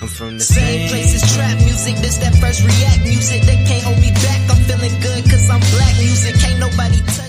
I'm from the Same place as trap music, this that first react music. They can't hold me back, I'm feeling good cause I'm black music. Can't nobody touch.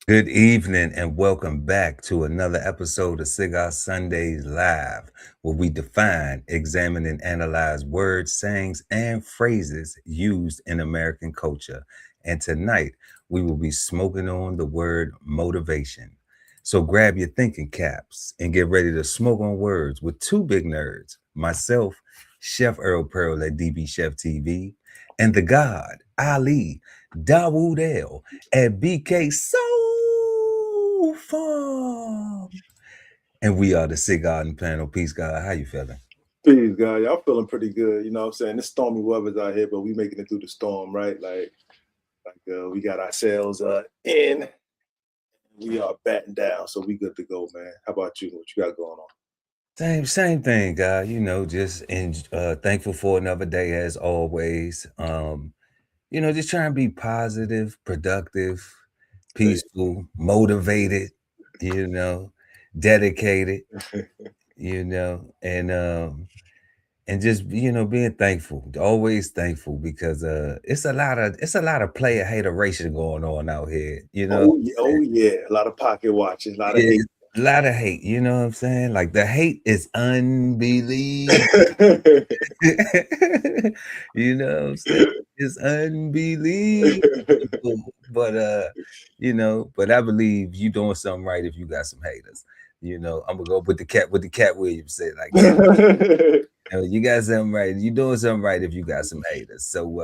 Good evening and welcome back to another episode of Cigar Sundays Live, where we define, examine, and analyze words, sayings, and phrases used in American culture. And tonight, we will be smoking on the word motivation. So grab your thinking caps and get ready to smoke on words with two big nerds, myself, Chef Earl Pearl at DBCHEFTV, and the God, Ali Dawood L at BK Farm. And we are the Cigarden Panel. Peace, God. How you feeling? Peace, guys. Y'all feeling pretty good. You know what I'm saying? It's stormy weather's out here, but we making it through the storm, right? Like we got ourselves in. We are batting down, so we good to go, man. How about you? What you got going on? Same thing, God. You know, just thankful for another day as always. Just trying to be positive, productive, peaceful, motivated, dedicated, and just being thankful, always thankful, because it's a lot of player hateration going on out here. Oh yeah, a lot of pocket watching, a lot of hate. A lot of hate, you know what I'm saying? Like the hate is unbelievable. You know what I'm saying? It's unbelievable. But but I believe you doing something right if you got some haters. I'm gonna go with the Cat Williams said, like you got something right. You doing something right if you got some haters. So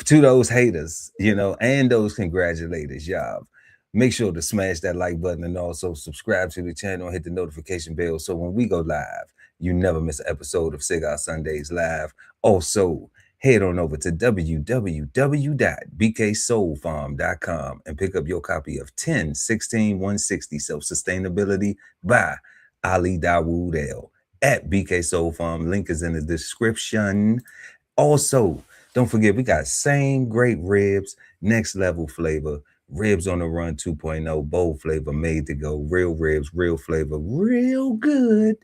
to those haters, and those congratulators, y'all, make sure to smash that like button and also subscribe to the channel and hit the notification bell so when we go live, you never miss an episode of Cigar Sundays Live. Also, head on over to www.bksoulfarm.com and pick up your copy of 10-16-160 Self-Sustainability by Ali Dawood L at BK Soul Farm. Link is in the description. Also, don't forget, we got same great ribs, next level flavor, Ribs on the Run 2.0, bold flavor, made to go, real ribs, real flavor, real good.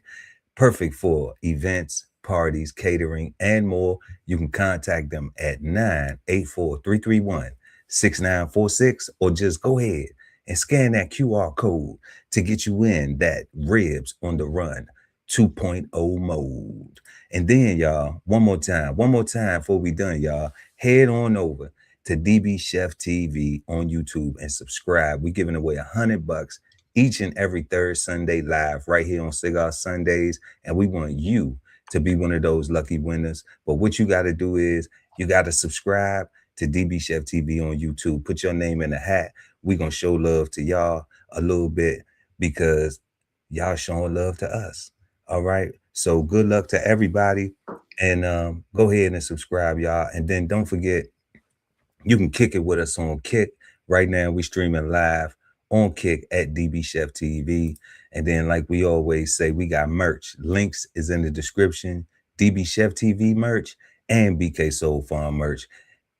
Perfect for events, parties, catering, and more. You can contact them at 984-331-6946, or just go ahead and scan that QR code to get you in that Ribs on the Run 2.0 mode. And then, y'all, one more time before we done, y'all, head on over to DBCHEFTV on YouTube and subscribe. We're giving away $100 each and every third Sunday live right here on Cigar Sundays. And we want you to be one of those lucky winners. But what you got to do is you got to subscribe to DBCHEFTV on YouTube. Put your name in the hat. We're going to show love to y'all a little bit because y'all showing love to us. All right. So good luck to everybody. And go ahead and subscribe, y'all. And then don't forget, you can kick it with us on Kick. Right now, we streaming live on Kick at DBCHEFTV. And then, like we always say, we got merch. Links is in the description. DBCHEFTV merch and BK Soul Farm merch.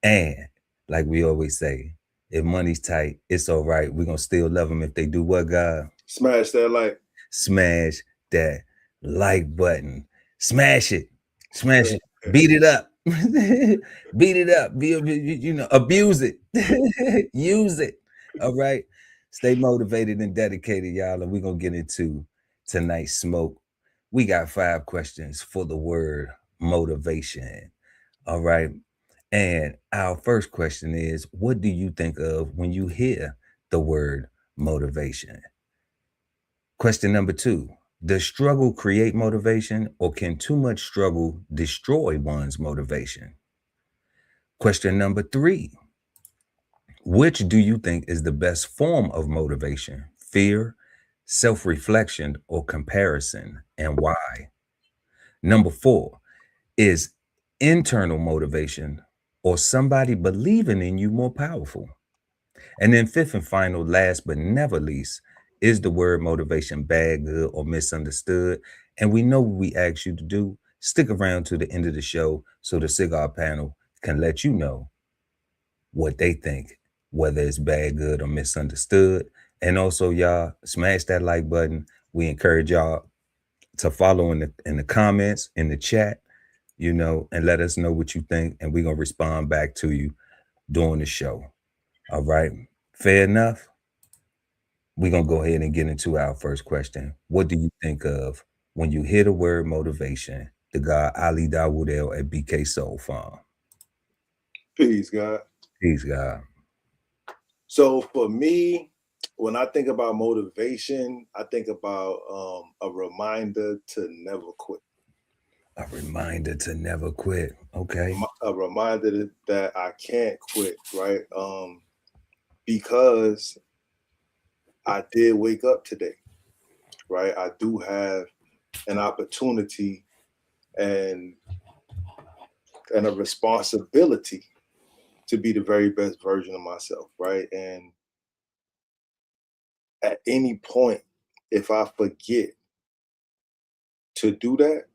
And like we always say, if money's tight, it's all right. We're going to still love them if they do what, God? Smash that like. Smash that like button. Smash it. Smash it. Beat it up. Beat it up. Abuse it. Use it. All right. Stay motivated and dedicated, y'all. And we're going to get into tonight's smoke. We got 5 questions for the word motivation. All right. And our first question is, what do you think of when you hear the word motivation? Question number 2. Does struggle create motivation, or can too much struggle destroy one's motivation? Question number 3. Which do you think is the best form of motivation? Fear, self-reflection, or comparison, and why? Number 4. Is internal motivation or somebody believing in you more powerful? And then 5th and final, last but never least, Is the word motivation bad, good, or misunderstood? And we know what we ask you to do. Stick around to the end of the show so the cigar panel can let you know what they think, whether it's bad, good, or misunderstood. And also, y'all, smash that like button. We encourage y'all to follow in the comments, in the chat, you know, and let us know what you think. And we're going to respond back to you during the show. All right. Fair enough. We're going to go ahead and get into our first question. What do you think of when you hear the word motivation? The guy Ali Dawoodell at BK Soul Farm. Peace, God. Peace, God. So for me, when I think about motivation, I think about a reminder to never quit. A reminder to never quit. Okay. A reminder that I can't quit, right? Because I did wake up today, right? I do have an opportunity and a responsibility to be the very best version of myself, right? And at any point, if I forget to do that,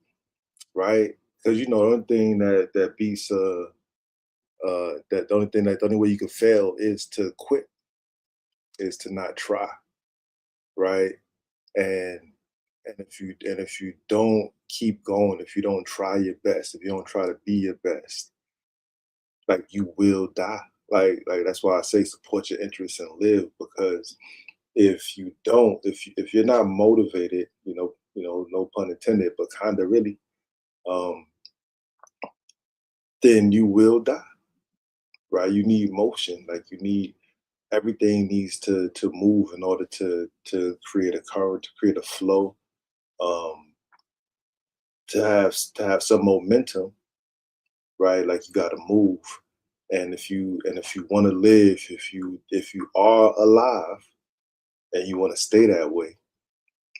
right? Because you know, the only thing that beats that the only way you can fail is to quit, is to not try, right? And if you don't keep going, if you don't try your best, if you don't try to be your best, like you will die. Like that's why I say support your interests and live, because if you don't, if you're not motivated, no pun intended, but kind of really, then you will die, right? You need motion, like you need everything needs to move in order to create a current, to create a flow, to have some momentum, right? Like you got to move, and if you want to live, if you are alive and you want to stay that way,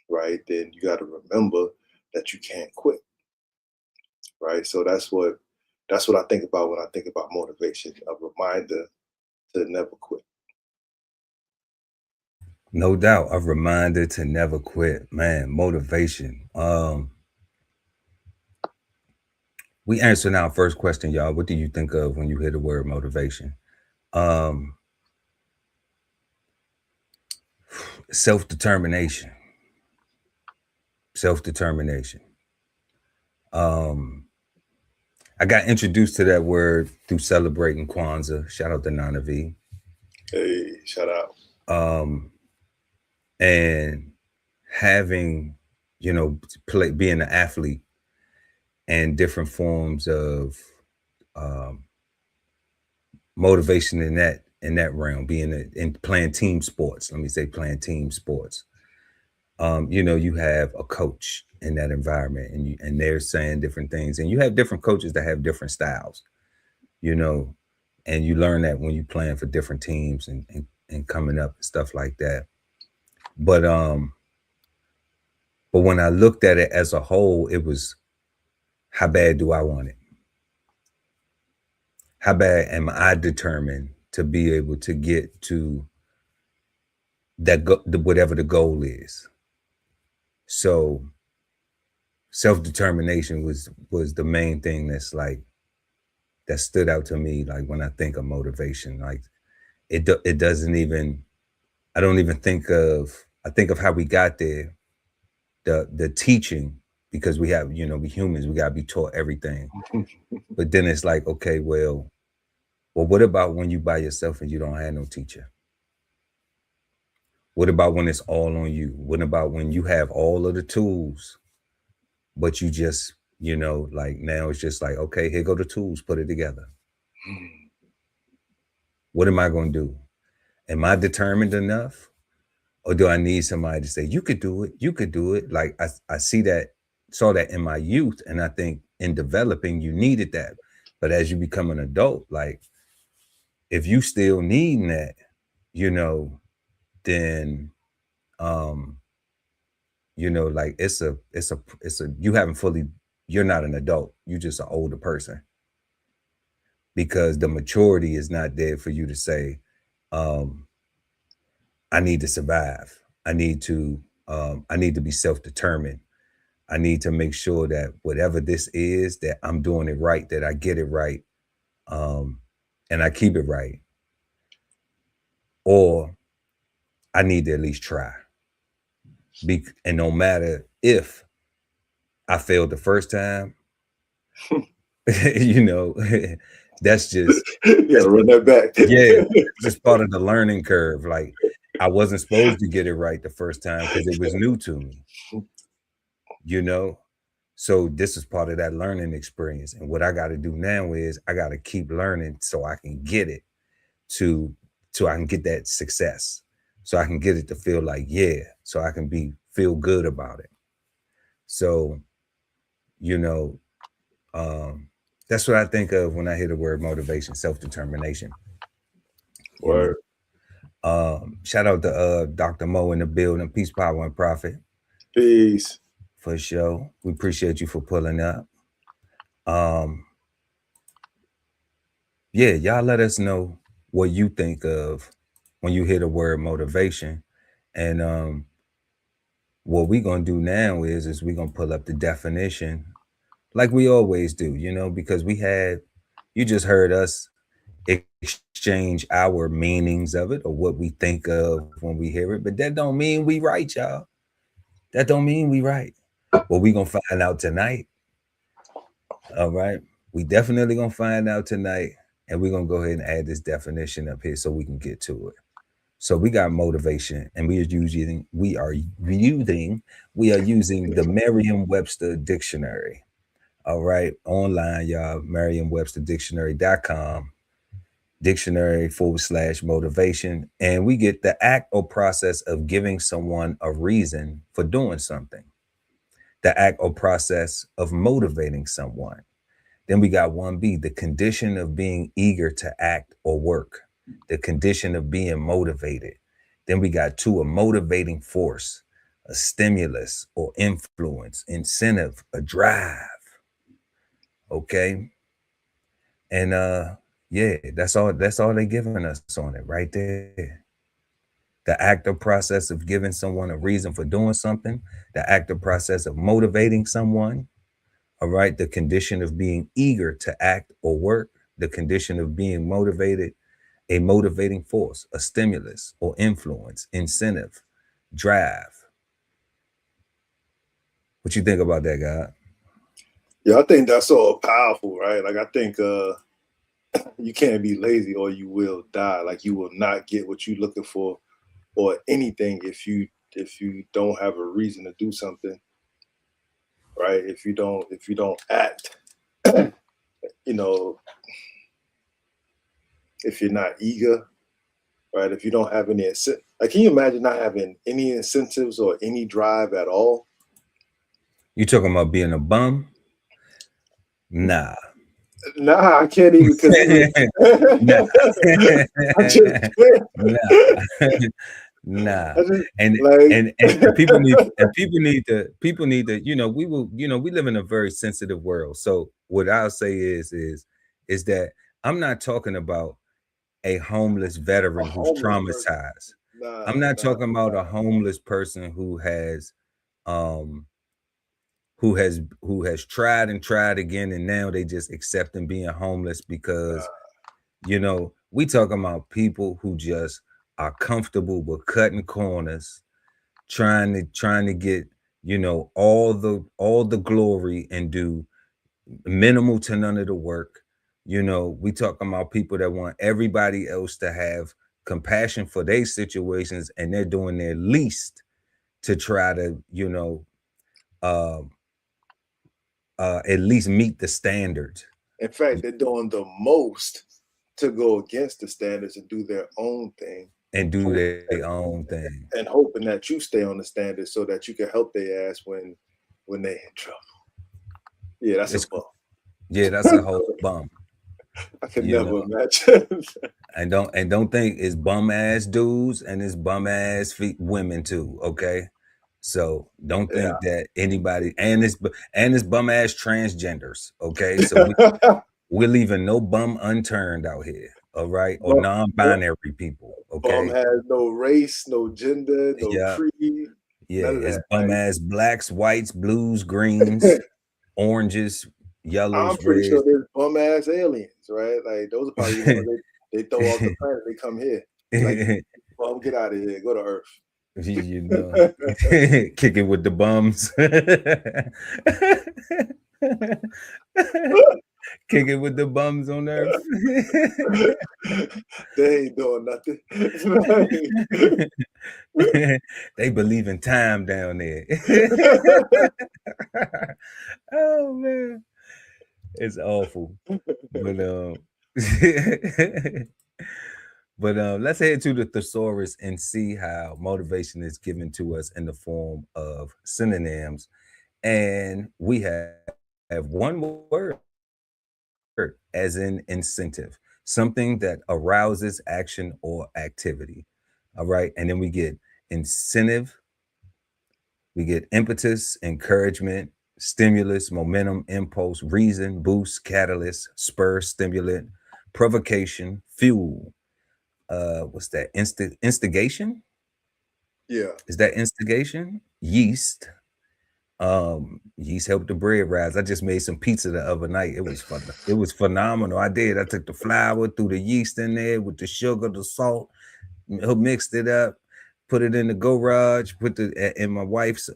right? Then you got to remember that you can't quit, right? So that's what I think about when I think about motivation, a reminder to never quit. No doubt, a reminder to never quit, man. Motivation. We answered our first question, y'all. What do you think of when you hear the word motivation? Self-determination. Self-determination. I got introduced to that word through celebrating Kwanzaa. Shout out to Nana V. Hey, shout out. And having, being an athlete and different forms of motivation in that realm, being in playing team sports. Let me say playing team sports. You have a coach in that environment, and they're saying different things, and you have different coaches that have different styles, and you learn that when you playing for different teams and coming up and stuff like that. But when I looked at it as a whole, it was, how bad do I want it? How bad am I determined to be able to get to that whatever the goal is? So self-determination was the main thing that stood out to me. Like when I think of motivation, like it doesn't even, I don't even think of, I think of how we got there, the teaching, because we have, we humans, we gotta be taught everything. But then it's like, okay, well, what about when you by yourself and you don't have no teacher? What about when it's all on you? What about when you have all of the tools, but you just, like now it's just like, okay, here go the tools, put it together. What am I going to do? Am I determined enough? Or do I need somebody to say, you could do it, you could do it? Like I saw that in my youth. And I think in developing, you needed that. But as you become an adult, like if you still need that, then like it's a you haven't fully, you're not an adult, you're just an older person, because the maturity is not there for you to say, I need to survive. I need to be self-determined. I need to make sure that whatever this is, that I'm doing it right, that I get it right, and I keep it right. Or I need to at least try. And no matter if I failed the first time, you know, that's just you gotta run that back. Yeah, just part of the learning curve. Like, I wasn't supposed to get it right the first time because it was new to me, you know. So this is part of that learning experience. And what I got to do now is I got to keep learning so I can get it so I can get that success. So I can get it to feel like, yeah, so I can feel good about it. So, you know, that's what I think of when I hear the word motivation, self-determination. Word. Shout out to Dr. Mo in the building. Peace, power, and profit. Peace. For sure. We appreciate you for pulling up. Yeah, y'all let us know what you think of when you hear the word motivation. And what we're gonna do now is we're gonna pull up the definition like we always do, you know, because you just heard us exchange our meanings of it or what we think of when we hear it, but that don't mean we right, y'all. That don't mean we right. Well, we gonna find out tonight. All right, we definitely gonna find out tonight, and we're gonna go ahead and add this definition up here so we can get to it. So we got motivation, and we are using the Merriam-Webster dictionary. All right, online, y'all, merriam-websterdictionary.com, dictionary/motivation, and we get the act or process of giving someone a reason for doing something. The act or process of motivating someone. Then we got 1B, the condition of being eager to act or work, the condition of being motivated. Then we got 2, a motivating force, a stimulus or influence, incentive, a drive. Okay. And yeah, that's all they're giving us on it right there. The active process of giving someone a reason for doing something, the active process of motivating someone, all right, the condition of being eager to act or work, the condition of being motivated, a motivating force, a stimulus or influence, incentive, drive. What you think about that, God? Yeah, I think that's all powerful, right? Like, I think you can't be lazy or you will die. Like, you will not get what you're looking for or anything if you don't have a reason to do something, right? If you don't act, you know, if you're not eager, right? If you don't have any like, can you imagine not having any incentives or any drive at all? You talking about being a bum? Nah. Nah, I can't even. Nah. I just can't. Nah. Just, and people need to, you know, we live in a very sensitive world. So what I'll say is that I'm not talking about a homeless veteran who's traumatized. I'm not talking about a homeless person who has tried and tried again, and now they just accepting being homeless because, you know, we talking about people who just are comfortable with cutting corners, trying to get, you know, all the glory and do minimal to none of the work. You know, we talking about people that want everybody else to have compassion for their situations, and they're doing their least to try to, you know, at least meet the standards. In fact, they're doing the most to go against the standards and do their own thing. And do their own thing. And hoping that you stay on the standards so that you can help their ass when they're in trouble. Yeah, that's a bum. Yeah, that's a whole bum. I can never imagine. And don't think it's bum ass dudes and it's bum ass women too, okay? So don't think that anybody and it's bum ass transgenders, okay? So we're leaving no bum unturned out here, all right, or Bum, non-binary people, bum okay? has no race, no gender, no Yeah, creed, yeah, none of it's that. bum Like, ass blacks, whites, blues, greens, oranges, I'm yellows, pretty sure reds. there's bum ass aliens, right? Like those are probably the ones they throw off the planet. They come here. Like, bum, get out of here. Go to Earth. You know, kicking with the bums. Kicking with the bums on earth. They ain't doing nothing. They believe in time down there. Oh man, it's awful. But let's head to the thesaurus and see how motivation is given to us in the form of synonyms. And we have one word, as in incentive, something that arouses action or activity. All right. And then we get incentive, we get impetus, encouragement, stimulus, momentum, impulse, reason, boost, catalyst, spur, stimulant, provocation, fuel. What's that? Instigation? Yeah. Is that instigation? Yeast. Yeast helped the bread rise. I just made some pizza the other night. It was fun. It was phenomenal. I took the flour, threw the yeast in there with the sugar, the salt, mixed it up, put it in the garage, put the in my wife's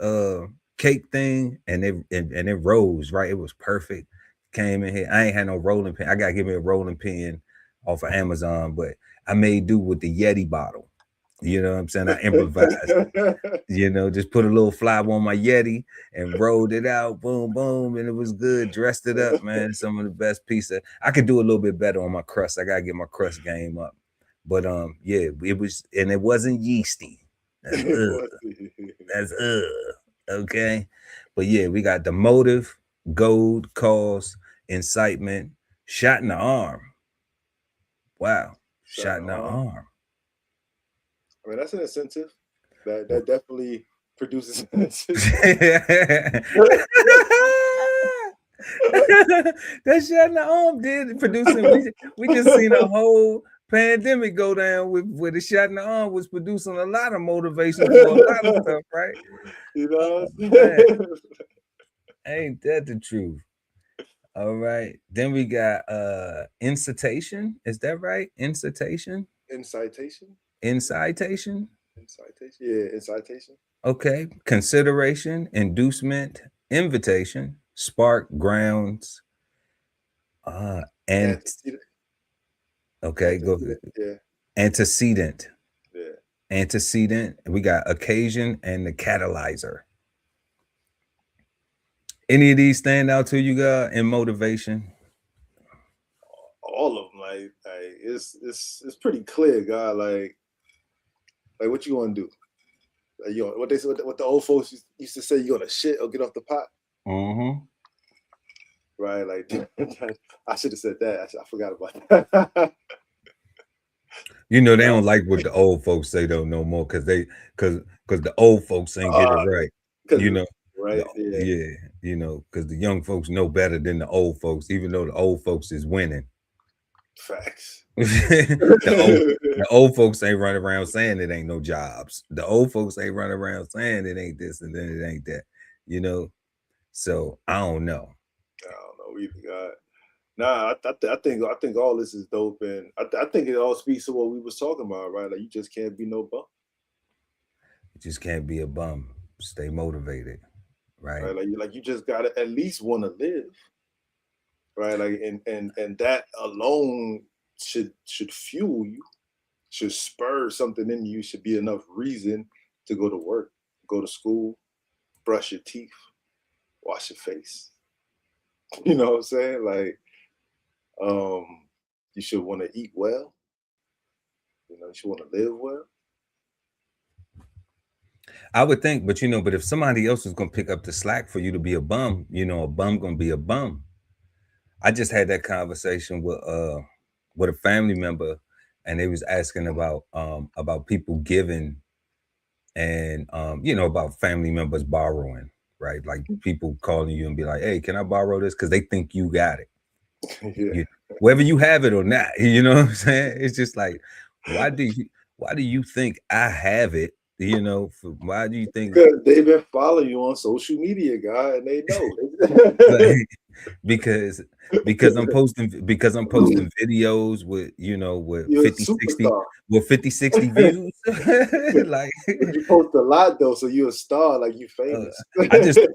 cake thing, and it rose right. It was perfect. Came in here. I ain't had no rolling pin. I gotta give me a rolling pin off of Amazon, but I made do with the Yeti bottle. You know what I'm saying? I improvised. You know, just put a little flour on my Yeti and rolled it out, boom, boom, and it was good. Dressed it up, man. Some of the best pizza. I could do a little bit better on my crust. I gotta get my crust game up. But yeah, it was, and it wasn't yeasty. That's okay. But yeah, we got the motive, goad, cause, incitement, shot in the arm. Wow, shot in the arm. I mean, that's an incentive. That definitely produces an incentive. That shot in the arm did producing. We just seen a whole pandemic go down with the shot in the arm was producing a lot of motivation for a lot of stuff, right? You know, ain't that the truth? All right. Then we got incitation. Is that right? Incitation? Incitation? Incitation? Incitation. Yeah, incitation. Okay. Consideration, inducement, invitation, spark, grounds, and okay, go ahead. Yeah. Antecedent. Yeah. Antecedent. We got occasion and the catalyzer. Any of these stand out to you guys in motivation? All of them, like it's pretty clear, God. Like what you gonna do? Like, you know, what the old folks used to say, you gonna shit or get off the pot. Mm-hmm. Right, like I should have said that. I forgot about that. You know, they don't like what the old folks say though no more because the old folks ain't get it right. You know, right? Yeah, you know, because the young folks know better than the old folks, even though the old folks is winning. Facts. the old folks ain't running around saying it ain't no jobs. The old folks ain't running around saying it ain't this and then it ain't that. You know, so I don't know. I don't know either, God. Nah, I think all this is dope, and I think it all speaks to what we was talking about, right? Like you just can't be no bum. You just can't be a bum. Stay motivated, right? Like you just gotta at least want to live, right? Like and that alone should fuel you, should spur something in you. Should be enough reason to go to work, go to school, brush your teeth, wash your face. You know what I'm saying? Like, you should want to eat well. You know, you should want to live well. I would think, but if somebody else is gonna pick up the slack for you to be a bum, a bum gonna be a bum. I just had that conversation with a family member, and they was asking about people giving, and about family members borrowing, right? Like people calling you and be like, "Hey, can I borrow this?" Because they think you got it. Yeah. whether you have it or not. You know what I'm saying? It's just like, why do you think I have it? You know, why do you think Because they've been following you on social media, guy, and they know. like, because I'm posting videos with, you know, with You're a 50-60 superstar. with 50-60 views. Like, You post a lot though, so you're a star, like you uh, famous.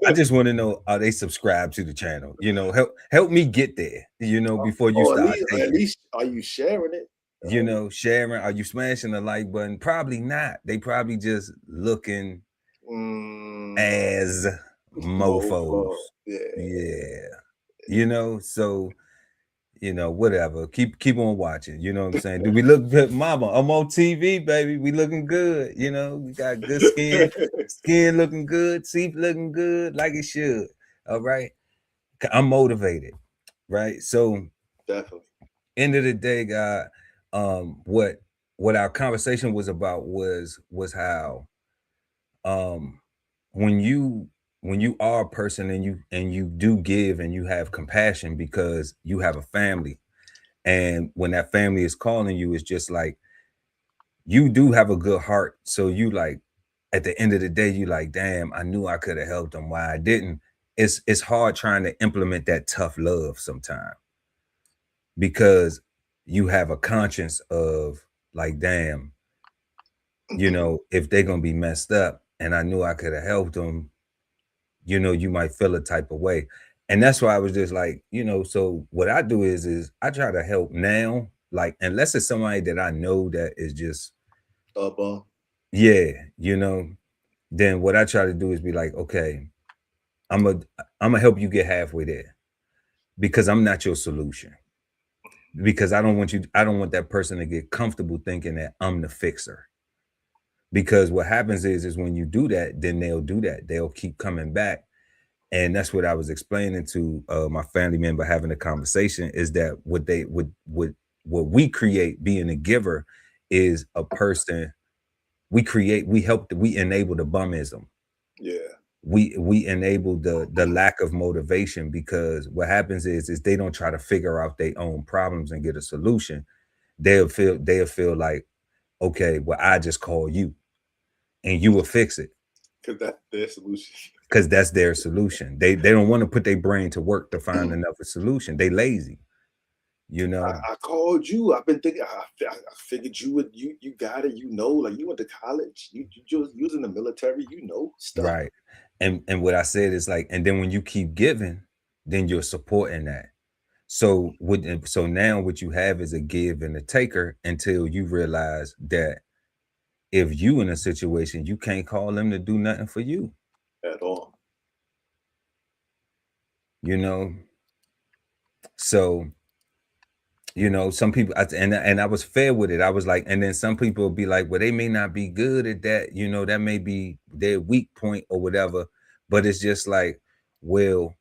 I just want to know, are they subscribed to the channel? You know, help me get there, you know, before you Or start at hating. least are you sharing it? You know, sharing, are you smashing the like button? Probably not. They probably just looking as mofos. Mofo. Yeah. Yeah. You know, so, you know, whatever. Keep on watching. You know what I'm saying? Do we look good, mama? I'm on TV, baby. We looking good. You know, we got good skin looking good, teeth looking good, like it should. All right. I'm motivated, right? So Definitely. end of the day, God, what our conversation was about was how um when you are a person and you do give and you have compassion because you have a family, and when that family is calling you, it's just like you do have a good heart, so you like at the end of the day you like, damn, I knew I could have helped them, why I didn't. It's hard trying to implement that tough love sometimes, because you have a conscience of like, damn, you know, if they're gonna be messed up and I knew I could have helped them, you know, you might feel a type of way. And that's why I was just like, you know, so what I do is I try to help now, like, unless it's somebody that I know that is just yeah, you know, then what I try to do is be like, okay, I'm a I'm gonna help you get halfway there, because I'm not your solution. Because I don't want that person to get comfortable thinking that I'm the fixer. Because what happens is when you do that, then they'll do that. They'll keep coming back. And that's what I was explaining to my family member having a conversation, is that what we create being a giver is a person we enable the bumism. Yeah. We enable the lack of motivation, because what happens is they don't try to figure out their own problems and get a solution. They'll feel like, okay, well, I just call you and you will fix it. Because that's their solution. Because that's their solution. They don't want to put their brain to work to find another solution. They lazy, you know. I called you. I've been thinking. I figured you would. You got it. You know, like you went to college. You just using the military. You know stuff. Right. And what I said is like, and then when you keep giving, then you're supporting that. So now what you have is a give and a taker, until you realize that if you in a situation, you can't call them to do nothing for you at all. You know. So, you know, some people, and I was fair with it. I was like, and then some people will be like, well, they may not be good at that. You know, that may be their weak point or whatever. But it's just like, well,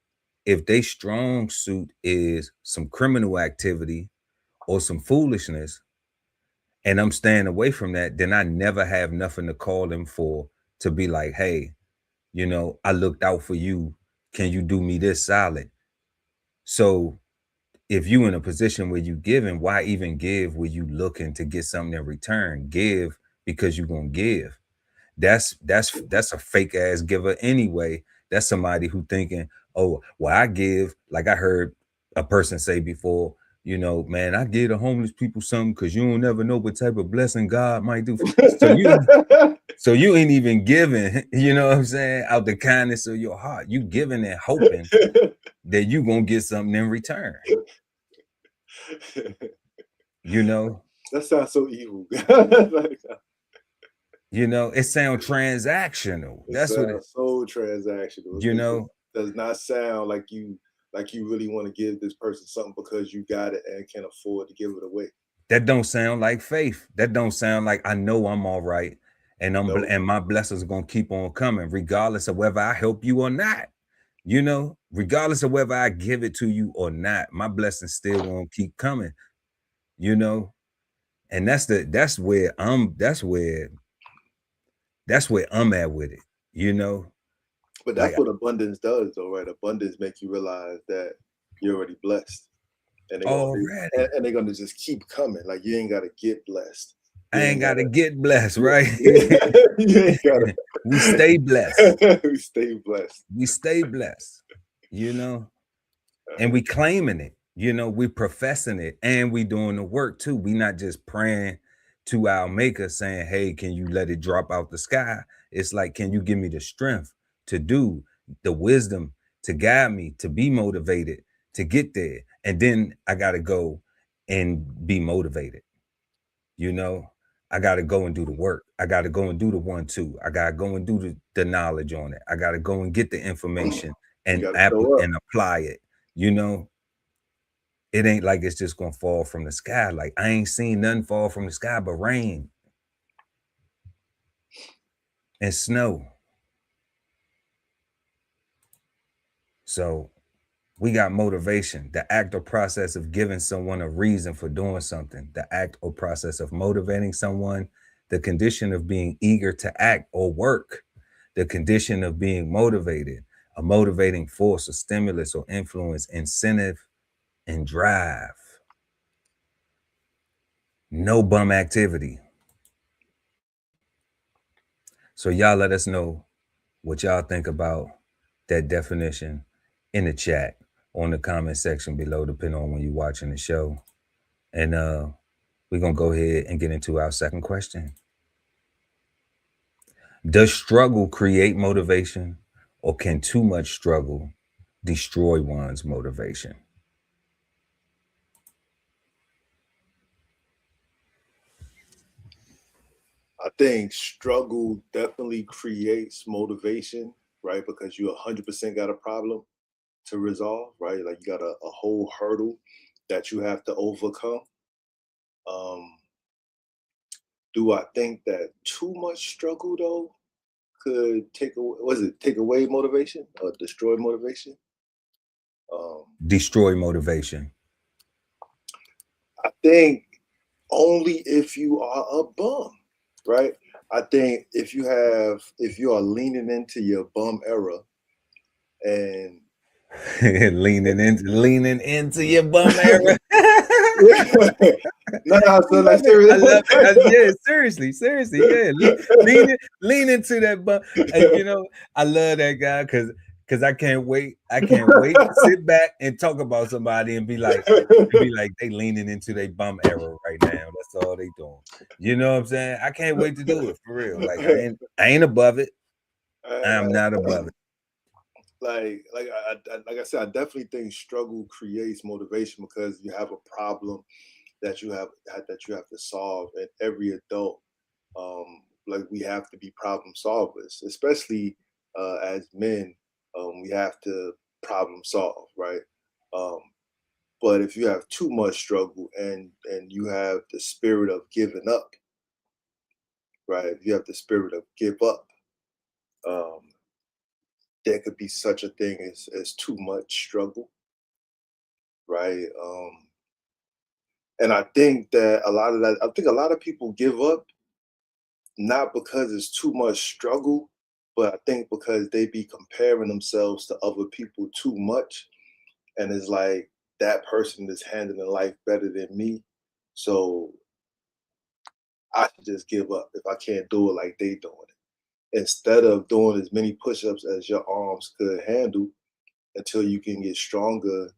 if they strong suit is some criminal activity or some foolishness, and I'm staying away from that, then I never have nothing to call them for, to be like, hey, you know, I looked out for you. Can you do me this solid? So if you in a position where you giving, why even give where you looking to get something in return? Give because you're gonna give. That's a fake ass giver anyway. That's somebody who thinking, oh, well, I give, like I heard a person say before, you know, man, I give the homeless people something because you don't never know what type of blessing God might do. So you ain't even giving, you know what I'm saying, out the kindness of your heart. You giving and hoping that you gonna get something in return. You know, that sounds so evil. You know, it sounds transactional. That's what it's so transactional. You know, does not sound like you really want to give this person something because you got it and can afford to give it away. That don't sound like faith. That don't sound like I know I'm all right, and and my blessings are gonna keep on coming, regardless of whether I help you or not. You know, regardless of whether I give it to you or not, my blessings still gonna keep coming. You know, and that's where I'm at with it. You know, but that's what abundance does, though, right? Abundance makes you realize that you're already blessed, and Already. they're gonna just keep coming. Like you ain't gotta get blessed. I ain't gotta get blessed, right? You ain't gotta. We stay blessed. We stay blessed. We stay blessed, you know, and we claiming it, you know, we professing it, and we doing the work too. We not just praying to our maker saying, hey, can you let it drop out the sky? It's like, can you give me the strength to do, the wisdom to guide me, to be motivated, to get there? And then I got to go and be motivated. You know, I got to go and do the work. I got to go and do the 1-2. I got to go and do the knowledge on it. I got to go and get the information and apply it. You know, it ain't like it's just going to fall from the sky. Like I ain't seen nothing fall from the sky but rain and snow. So we got motivation, the act or process of giving someone a reason for doing something, the act or process of motivating someone, the condition of being eager to act or work, the condition of being motivated, a motivating force or stimulus or influence, incentive, and drive. No bum activity. So y'all let us know what y'all think about that definition in the chat or in the comment section below, depending on when you're watching the show. And we're going to go ahead and get into our second question. Does struggle create motivation, or can too much struggle destroy one's motivation? I think struggle definitely creates motivation, right? Because you 100% got a problem to resolve, right? Like you got a whole hurdle that you have to overcome. Do I think that too much struggle though could take away motivation or destroy motivation? Destroy motivation. I think only if you are a bum, right? I think if you are leaning into your bum era and leaning into your bum era. No, so like I love it. Yeah, seriously, yeah. Lean into that bum. And you know, I love that guy because I can't wait. I can't wait to sit back and talk about somebody and be like, they leaning into their bum era right now. That's all they doing. You know what I'm saying? I can't wait to do it for real. Like I ain't above it. I'm not above it. Like I said, I definitely think struggle creates motivation because you have a problem that you have to solve, and every adult, like we have to be problem solvers, especially as men. We have to problem solve, right? But if you have too much struggle and you have the spirit of giving up, right? If you have the spirit of give up, there could be such a thing as too much struggle, right? And I think that a lot of people give up not because it's too much struggle, but I think because they be comparing themselves to other people too much, and it's like that person is handling life better than me, so I should just give up if I can't do it like they doing it. Instead of doing as many push-ups as your arms could handle until you can get stronger,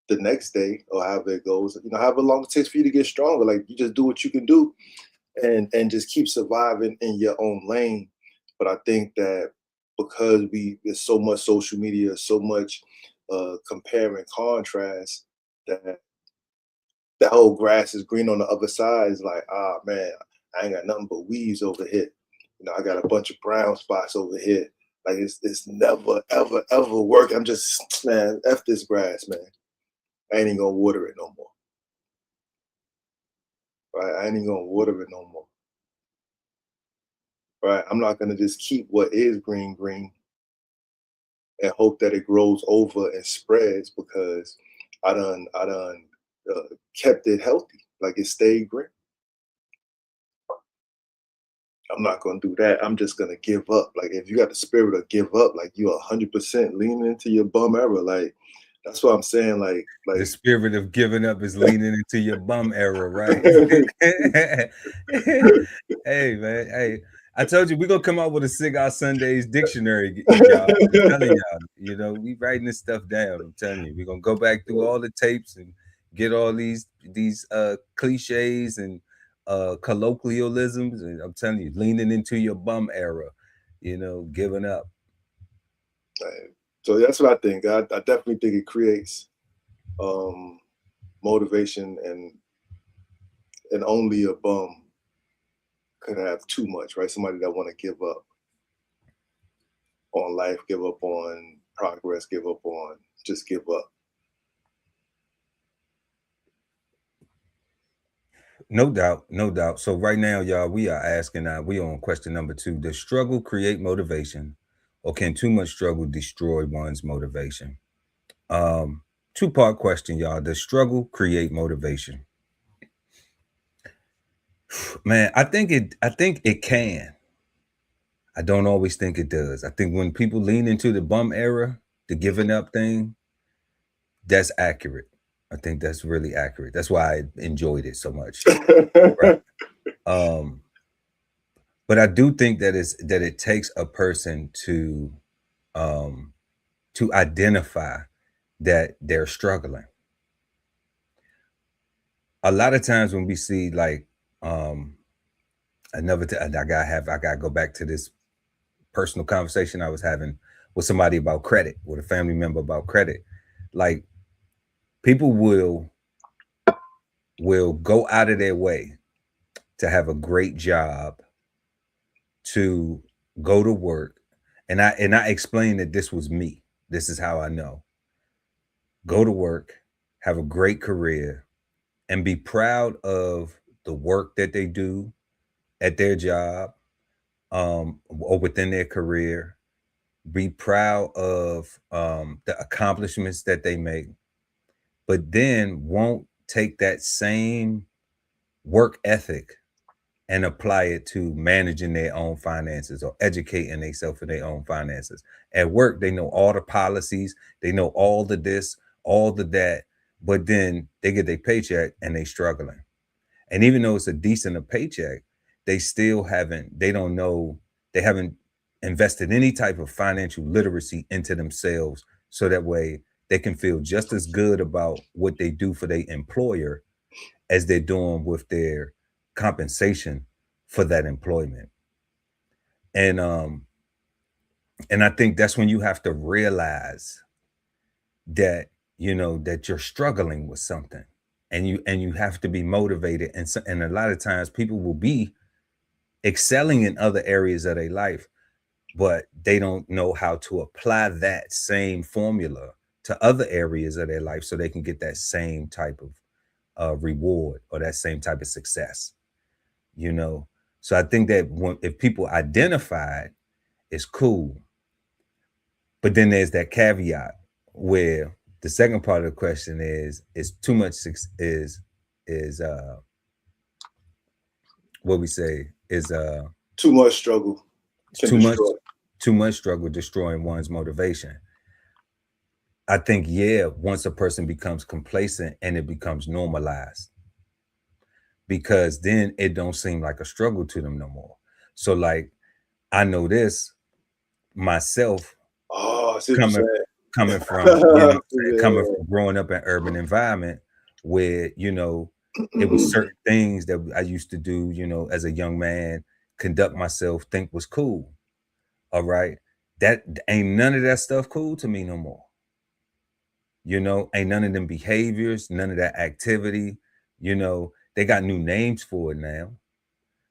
the next day or however it goes, however long it takes for you to get stronger. Like you just do what you can do and just keep surviving in your own lane. But I think that because there's so much social media, so much compare and contrast, that the whole grass is green on the other side is like, man, I ain't got nothing but weeds over here. I got a bunch of brown spots over here. Like it's never, ever, ever work. I'm just, man, F this grass, man. I ain't even gonna water it no more. Right? I ain't even gonna water it no more. Right? I'm not gonna just keep what is green and hope that it grows over and spreads because I done kept it healthy, like it stayed green. I'm not gonna do that. I'm just gonna give up. Like if you got the spirit of give up, like you 100% leaning into your bum era, like That's what I'm saying. Like the spirit of giving up is leaning into your bum era, right? Hey man, hey, I told you we're gonna come out with a Cigar Sundays dictionary, y'all. I'm telling y'all, you know, we writing this stuff down. I'm telling you, we're gonna go back through all the tapes and get all these cliches and colloquialisms, and I'm telling you, leaning into your bum era, you know, giving up. Right. So that's what I think. I definitely think it creates motivation, and only a bum could have too much, right? Somebody that want to give up on life, give up on progress, give up on just give up. No doubt, no doubt. So right now, y'all, we are asking, we on question number 2. Does struggle create motivation, or can too much struggle destroy one's motivation? 2-part question, y'all. Does struggle create motivation? Man, I think it can. I don't always think it does. I think when people lean into the bum era, the giving up thing, that's accurate. I think that's really accurate. That's why I enjoyed it so much. Right. But I do think that it takes a person to identify that they're struggling. A lot of times when we see like I gotta go back to this personal conversation I was having with somebody about credit, with a family member about credit. Like people will go out of their way to have a great job, to go to work, and I explained that this was me. This is how I know. Go to work, have a great career, and be proud of the work that they do at their job, or within their career. Be proud of the accomplishments that they make, but then won't take that same work ethic and apply it to managing their own finances or educating themselves in their own finances. At work, they know all the policies, they know all the this, all the that, but then they get their paycheck and they struggling. And even though it's a decent paycheck, they haven't invested any type of financial literacy into themselves, so that way they can feel just as good about what they do for their employer as they're doing with their compensation for that employment. And I think that's when you have to realize that, you know, that you're struggling with something, and you have to be motivated. And a lot of times people will be excelling in other areas of their life, but they don't know how to apply that same formula to other areas of their life so they can get that same type of reward or that same type of success, you know. So I think that if people identify it, it's cool. But then there's that caveat where the second part of the question is too much what we say is too much struggle too much struggle destroying one's motivation. I think, yeah, once a person becomes complacent and it becomes normalized, because then it don't seem like a struggle to them no more. So like, I know this myself, coming from, you know, coming from growing up in urban environment where, you know, it was certain things that I used to do, you know, as a young man, conduct myself, think was cool. All right. That ain't none of that stuff cool to me no more. You know, ain't none of them behaviors, none of that activity. You know, they got new names for it now.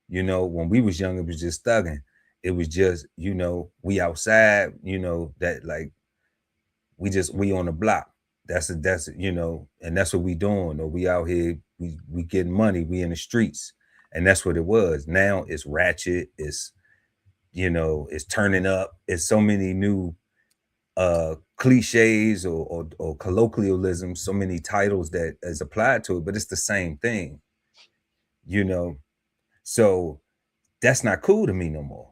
You know, when we was young, it was just thugging. It was just, you know, we outside, you know, that like we on the block. That's you know, and that's what we doing. Or we out here, we getting money, we in the streets. And that's what it was. Now it's ratchet, it's, you know, it's turning up. It's so many new cliches or colloquialisms, so many titles that is applied to it, but it's the same thing, you know. So that's not cool to me no more.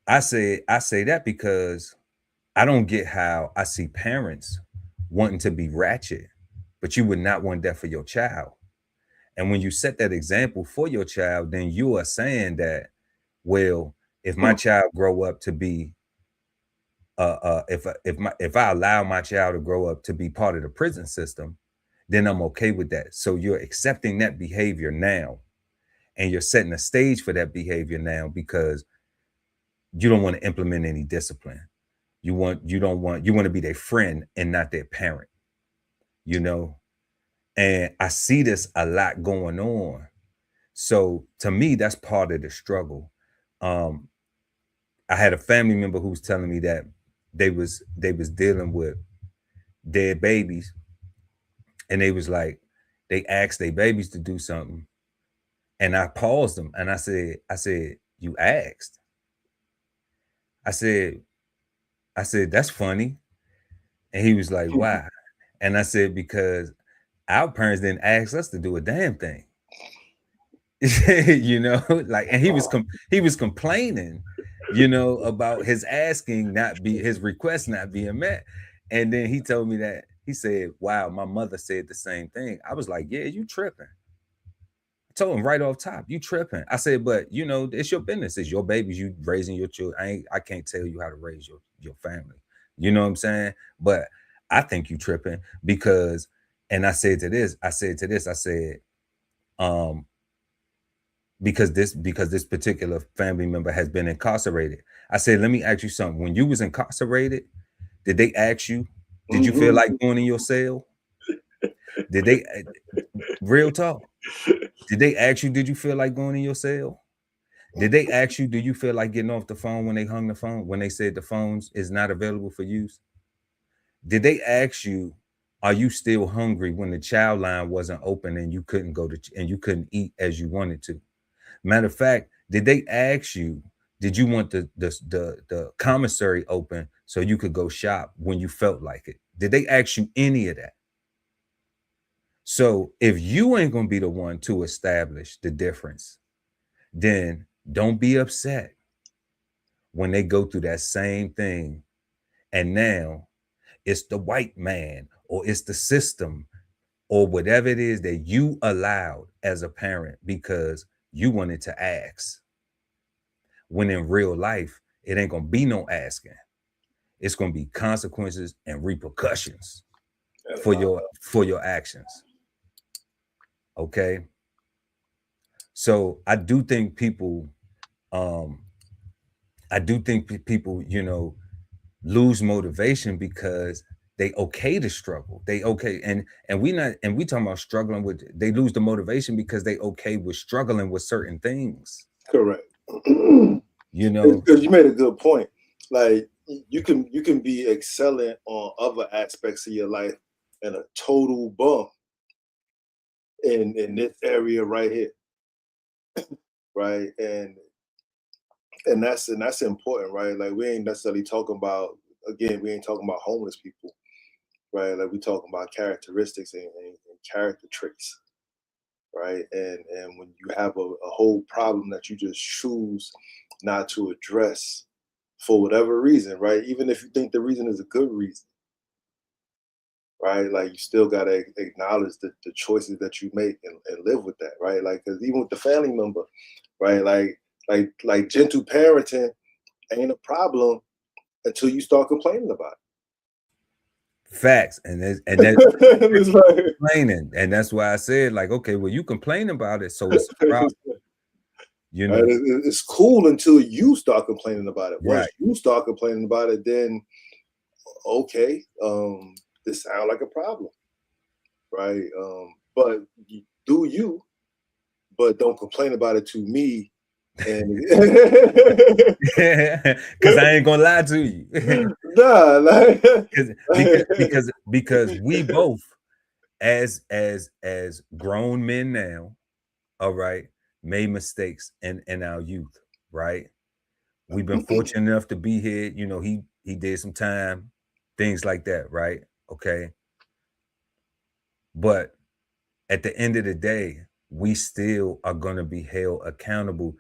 I say that because I don't get how I see parents wanting to be ratchet, but you would not want that for your child. And when you set that example for your child, then you are saying that, well, if my child grow up to be if I allow my child to grow up to be part of the prison system, then I'm okay with that. So you're accepting that behavior now, and you're setting a stage for that behavior now because you don't want to implement any discipline. You want to be their friend and not their parent, you know? And I see this a lot going on. So to me, that's part of the struggle. I had a family member who was telling me that they was dealing with dead babies, and they was like, they asked their babies to do something, and I paused them and I said, you asked? I said, that's funny. And he was like, why? And I said, because our parents didn't ask us to do a damn thing. You know, like, and he was complaining, you know, about his request not being met. And then he told me that, he said, wow, my mother said the same thing. I was like, yeah, you tripping. I told him right off top, you tripping. I said, but you know, it's your business. It's your babies. You raising your children. I can't tell you how to raise your family. You know what I'm saying? But I think you tripping because, and I said, because this particular family member has been incarcerated. I said, let me ask you something. When you was incarcerated, did they ask you, did you feel like going in your cell? Did they, real talk? Did they ask you, did you feel like going in your cell? Did they ask you, do you feel like getting off the phone when they hung the phone, when they said the phones is not available for use? Did they ask you, are you still hungry when the child line wasn't open and you couldn't you couldn't eat as you wanted to? Matter of fact, did they ask you, did you want the commissary open so you could go shop when you felt like it? Did they ask you any of that? So if you ain't gonna be the one to establish the difference, then don't be upset when they go through that same thing. And now it's the white man or it's the system or whatever it is that you allowed as a parent because you wanted to ask. When in real life, it ain't gonna be no asking. It's gonna be consequences and repercussions for your actions. Okay. So I do think people, you know, lose motivation because they okay to struggle. They okay, and we talking about struggling with, they lose the motivation because they okay with struggling with certain things. Correct. You know, because you made a good point. Like you can be excelling on other aspects of your life and a total bum in this area right here. Right. And that's important, right? Like we ain't necessarily talking about, again, we ain't talking about homeless people, right? Like we talking about characteristics and character traits, right? And when you have a whole problem that you just choose not to address for whatever reason, right? Even if you think the reason is a good reason, right? Like you still gotta acknowledge the choices that you make and live with that, right? Like, because even with the family member, right? Like gentle parenting ain't a problem until you start complaining about it. Facts. And that's complaining. And that's why I said, like, okay, well, you complain about it, so it's a problem. You know, right? It's cool until you start complaining about it. Once right. you start complaining about it, then okay, this sounds like a problem, right? But do you? But don't complain about it to me. And because I ain't gonna lie to you. Nah, like, because we both as grown men now, all right, made mistakes in our youth, right? We've been fortunate enough to be here. You know, he did some time, things like that, right? Okay. But at the end of the day, we still are gonna be held accountable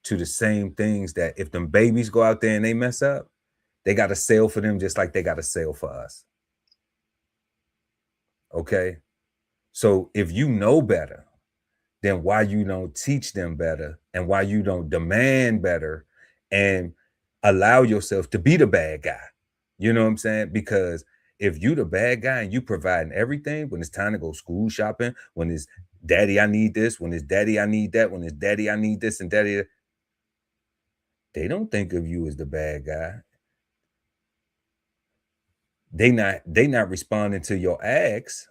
to the same things that if them babies go out there and they mess up, they got to sell for them just like they got to sell for us. Okay. So if you know better, then why you don't teach them better, and why you don't demand better and allow yourself to be the bad guy? You know what I'm saying? Because if you the bad guy and you providing everything when it's time to go school shopping, when it's daddy, I need this, when it's daddy, I need that, when it's daddy, I need this, and daddy, they don't think of you as the bad guy. They not responding to your acts.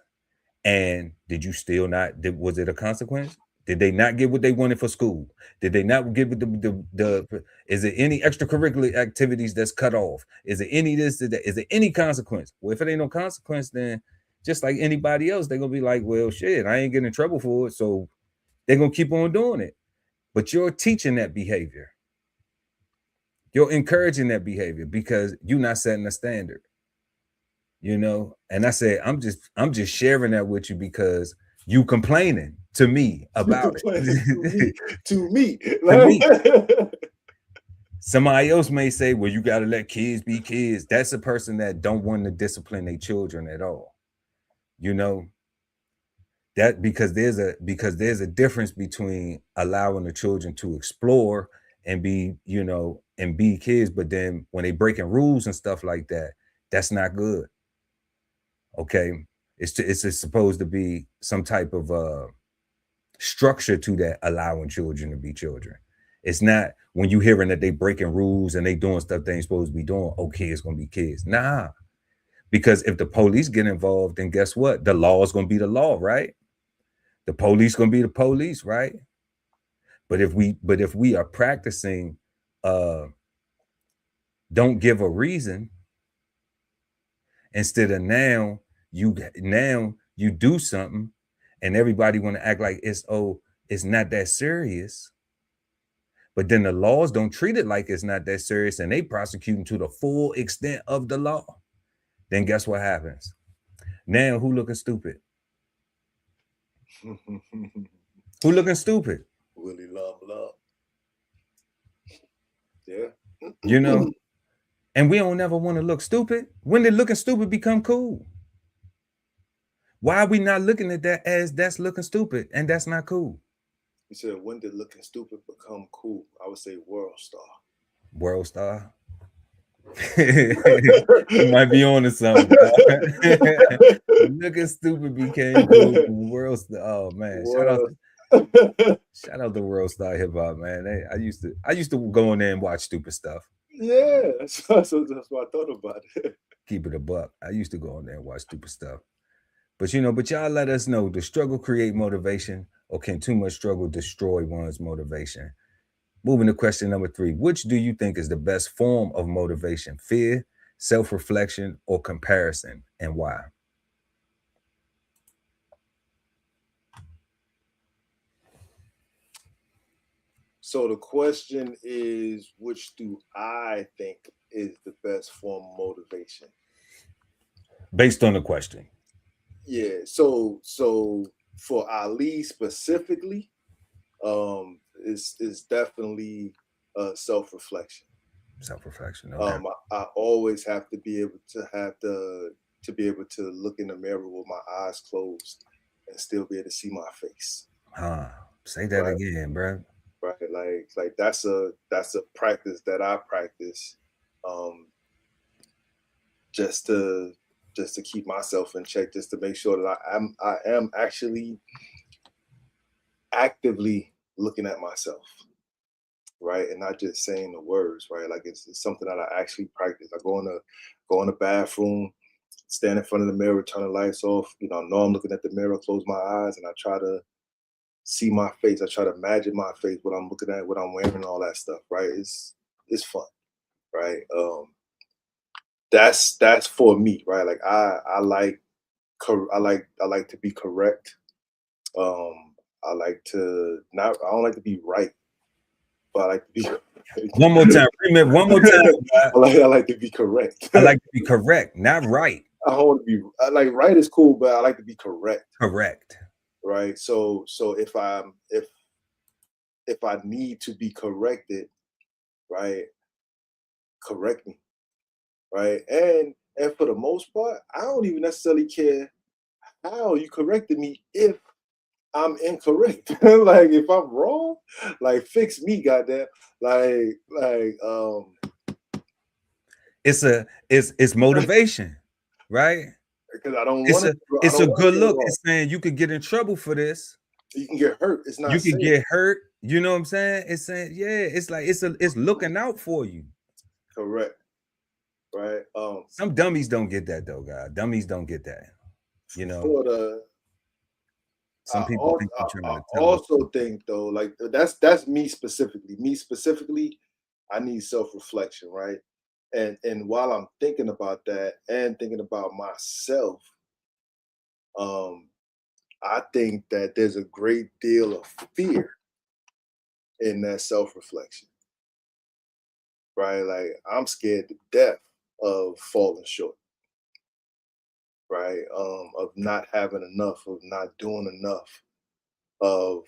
And did you still not? Was it a consequence? Did they not get what they wanted for school? Did they not give it the is there any extracurricular activities that's cut off? Is there any this, that? Is there any consequence? Well, if it ain't no consequence, then just like anybody else, they're gonna be like, well, shit, I ain't getting in trouble for it. So they're gonna keep on doing it. But you're teaching that behavior. You're encouraging that behavior because you're not setting a standard. You know, and I said, I'm just sharing that with you because you complaining to me about it. to me. To me. Somebody else may say, well, you got to let kids be kids. That's a person that don't want to discipline their children at all. You know, that because there's a difference between allowing the children to explore and be, you know, and be kids, but then when they breaking rules and stuff like that, that's not good. Okay, it's supposed to be some type of structure to that, allowing children to be children. It's not when you hearing that they breaking rules and they doing stuff they ain't supposed to be doing. Okay, it's gonna be kids. Nah, because if the police get involved, then guess what? The law is gonna be the law, right? The police gonna be the police, right? But if we are practicing, don't give a reason instead of now you do something and everybody want to act like it's not that serious, but then the laws don't treat it like it's not that serious and they prosecuting to the full extent of the law. Then guess what happens? Now who looking stupid? Who looking stupid? Willie Love. Yeah. You know, and we don't ever want to look stupid. When did looking stupid become cool? Why are we not looking at that as that's looking stupid and that's not cool? You said, when did looking stupid become cool? I would say World Star. World Star? You might be on to something. Looking stupid became cool. World Star. Oh man, shout out to World Star Hip Hop, man. I used to go in there and watch stupid stuff. Yeah, so that's what I thought about it. Keep it a buck. I used to go in there and watch stupid stuff. But y'all let us know, does struggle create motivation, or can too much struggle destroy one's motivation? Moving to question number 3, which do you think is the best form of motivation? Fear, self-reflection, or comparison, and why? So the question is, which do I think is the best form of motivation? Based on the question. Yeah. So for Ali specifically, is definitely self-reflection. Self-reflection. Okay. I always have to be able to be able to look in the mirror with my eyes closed and still be able to see my face. Say that right again, bro. Right, like that's a practice that I practice, just to keep myself in check, just to make sure that I am actually actively looking at myself, right, and not just saying the words, right. Like it's something that I actually practice. I go in the bathroom, stand in front of the mirror, turn the lights off. You know I'm looking at the mirror, close my eyes, and I try to see my face. I try to imagine my face, what I'm looking at, what I'm wearing, all that stuff, right? It's fun, right? That's for me, right? Like I like to be correct. I like to I don't like to be right, but I like to be one more time. Remember, one more time. I like to be correct. I like to be correct, not right. I don't want to be like right is cool, but I like to be correct. Correct. Right. So if I need to be corrected, right, correct me. Right. And for the most part, I don't even necessarily care how you corrected me if I'm incorrect? Like if I'm wrong, like fix me, goddamn. Like it's motivation, right? because I don't It's want a to. I it's a don't want to good get it look. wrong. It's saying you could get in trouble for this. You can get hurt. It's not You could safe. get hurt. You know what I'm saying? It's saying, yeah, it's like it's looking out for you. Correct. Right. Some dummies don't get that though, God. Dummies don't get that. You know, For the some people think you're trying I to tell them. also think though, like that's me specifically. Me specifically, I need self-reflection, right? And while I'm thinking about that and thinking about myself, um, I think that there's a great deal of fear in that self-reflection, right? Like I'm scared to death of falling short, right? Of not having enough, of not doing enough, of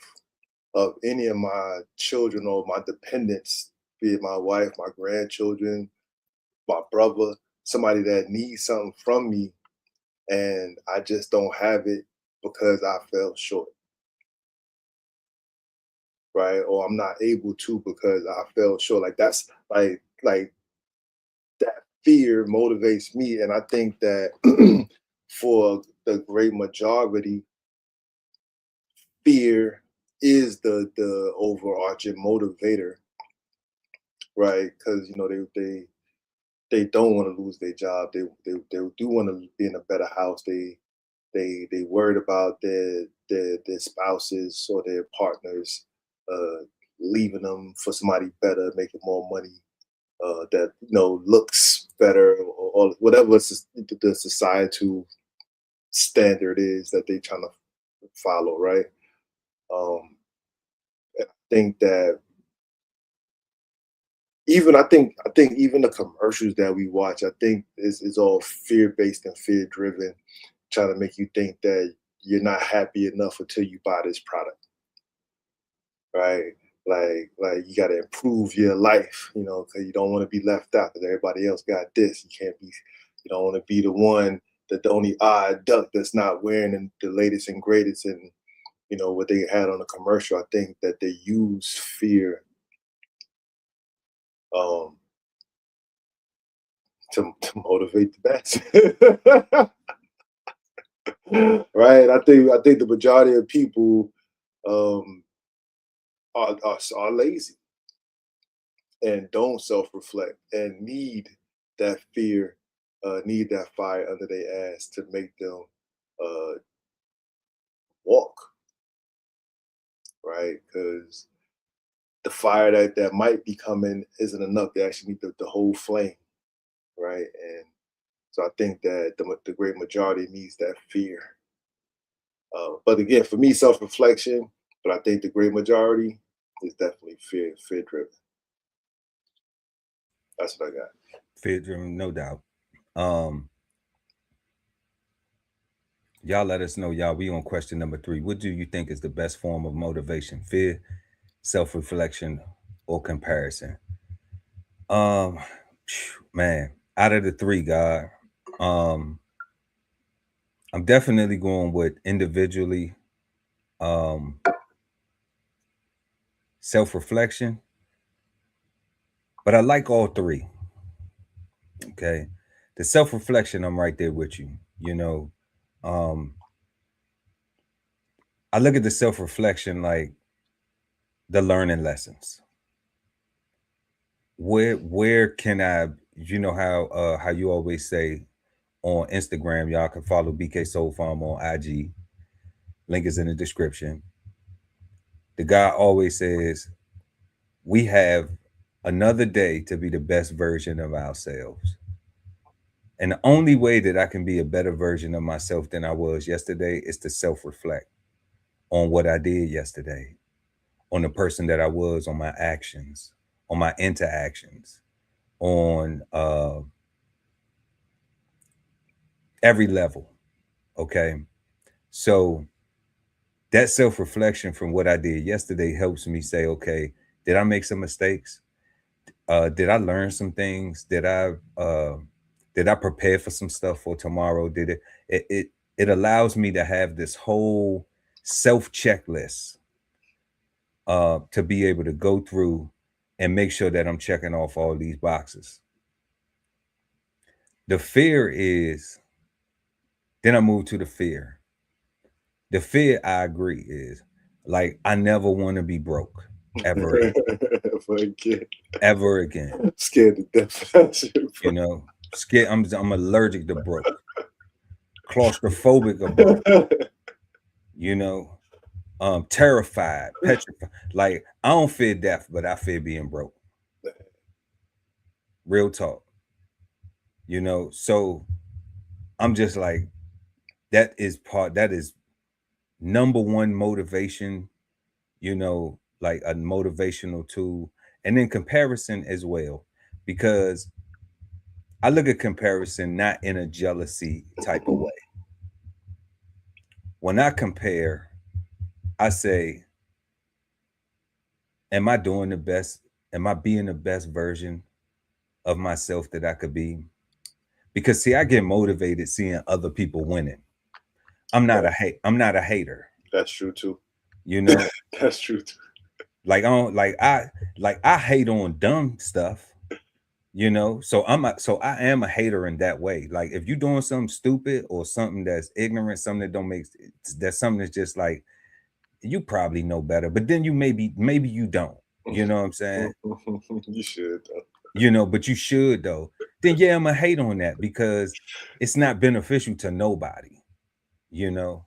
any of my children or my dependents, be it my wife, my grandchildren, my brother, somebody that needs something from me, and I just don't have it because I fell short, right? Or I'm not able to because I fell short. Like that's like that fear motivates me, and I think that for the great majority, fear is the overarching motivator, right? Because you know they don't want to lose their job. They do want to be in a better house. They worried about their spouses or their partners leaving them for somebody better, making more money, that looks better, or whatever the societal standard is that they trying to follow, right? I think that I think even the commercials that we watch, I think is all fear based and fear driven, trying to make you think that you're not happy enough until you buy this product, right? Like you got to improve your life, because you don't want to be left out because everybody else got this. You can't be, you don't want to be the one that the only odd duck that's not wearing the latest and greatest, and what they had on the commercial. I think that they use fear um to motivate the best. Right. I think the majority of people um are lazy and don't self-reflect and need that fear, need that fire under their ass to make them uh walk, right? Because the fire that might be coming isn't enough to actually meet the whole flame, right? And so I think that the great majority needs that fear. But again, for me, self-reflection, but I think the great majority is definitely fear driven. That's what I got. Fear driven, no doubt. Um, y'all let us know, y'all. We on question number 3. What do you think is the best form of motivation? Fear, self-reflection, or comparison? Um, man, out of the 3, God, um, I'm definitely going with individually, um, self-reflection, but I like all 3. Okay, the self-reflection, I'm right there with you. Um, I look at the self-reflection like the learning lessons. Where can I, how you always say on Instagram, y'all can follow BK Soul Farm on IG. Link is in the description. The guy always says we have another day to be the best version of ourselves. And the only way that I can be a better version of myself than I was yesterday is to self-reflect on what I did yesterday, on the person that I was, on my actions, on my interactions, on every level. Okay. So that self-reflection from what I did yesterday helps me say, okay, did I make some mistakes? Did I learn some things? Did I prepare for some stuff for tomorrow? Did it it allows me to have this whole self checklist to be able to go through and make sure that I'm checking off all these boxes. The fear is, then I move to the fear. The fear, I agree, is like, I never want to be broke ever again. Ever again. I'm scared to death of that shit, bro. You know, scared. I'm allergic to broke. Claustrophobic of broke. You know, terrified, petrified. Like, I don't fear death, but I fear being broke. Real talk. You know, so I'm just like, that is number one motivation, you know, like a motivational tool. And then comparison as well, because I look at comparison not in a jealousy type of way. When I compare, I say, am I doing the best? Am I being the best version of myself that I could be? Because see, I get motivated seeing other people winning. I'm not a hater. That's true too. You know, that's true too. Like I hate on dumb stuff. You know, so I am a hater in that way. Like, if you're doing something stupid or something that's ignorant, something that don't make, that's something that's just like, you probably know better, but then you maybe you don't. You know what I'm saying? You should though. You know, but you should though. Then yeah, I'm gonna hate on that because it's not beneficial to nobody. You know,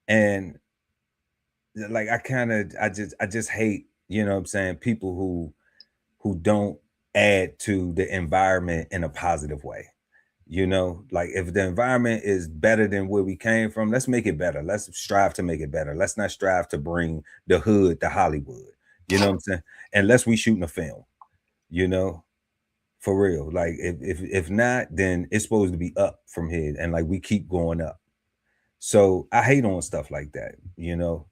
and like I just hate, you know what I'm saying, people who don't add to the environment in a positive way. You know, like, if the environment is better than where we came from, let's make it better. Let's strive to make it better. Let's not strive to bring the hood to Hollywood. You know what I'm saying? Unless we shooting a film, you know, for real. Like, if not, then it's supposed to be up from here, and like we keep going up. So I hate on stuff like that, you know,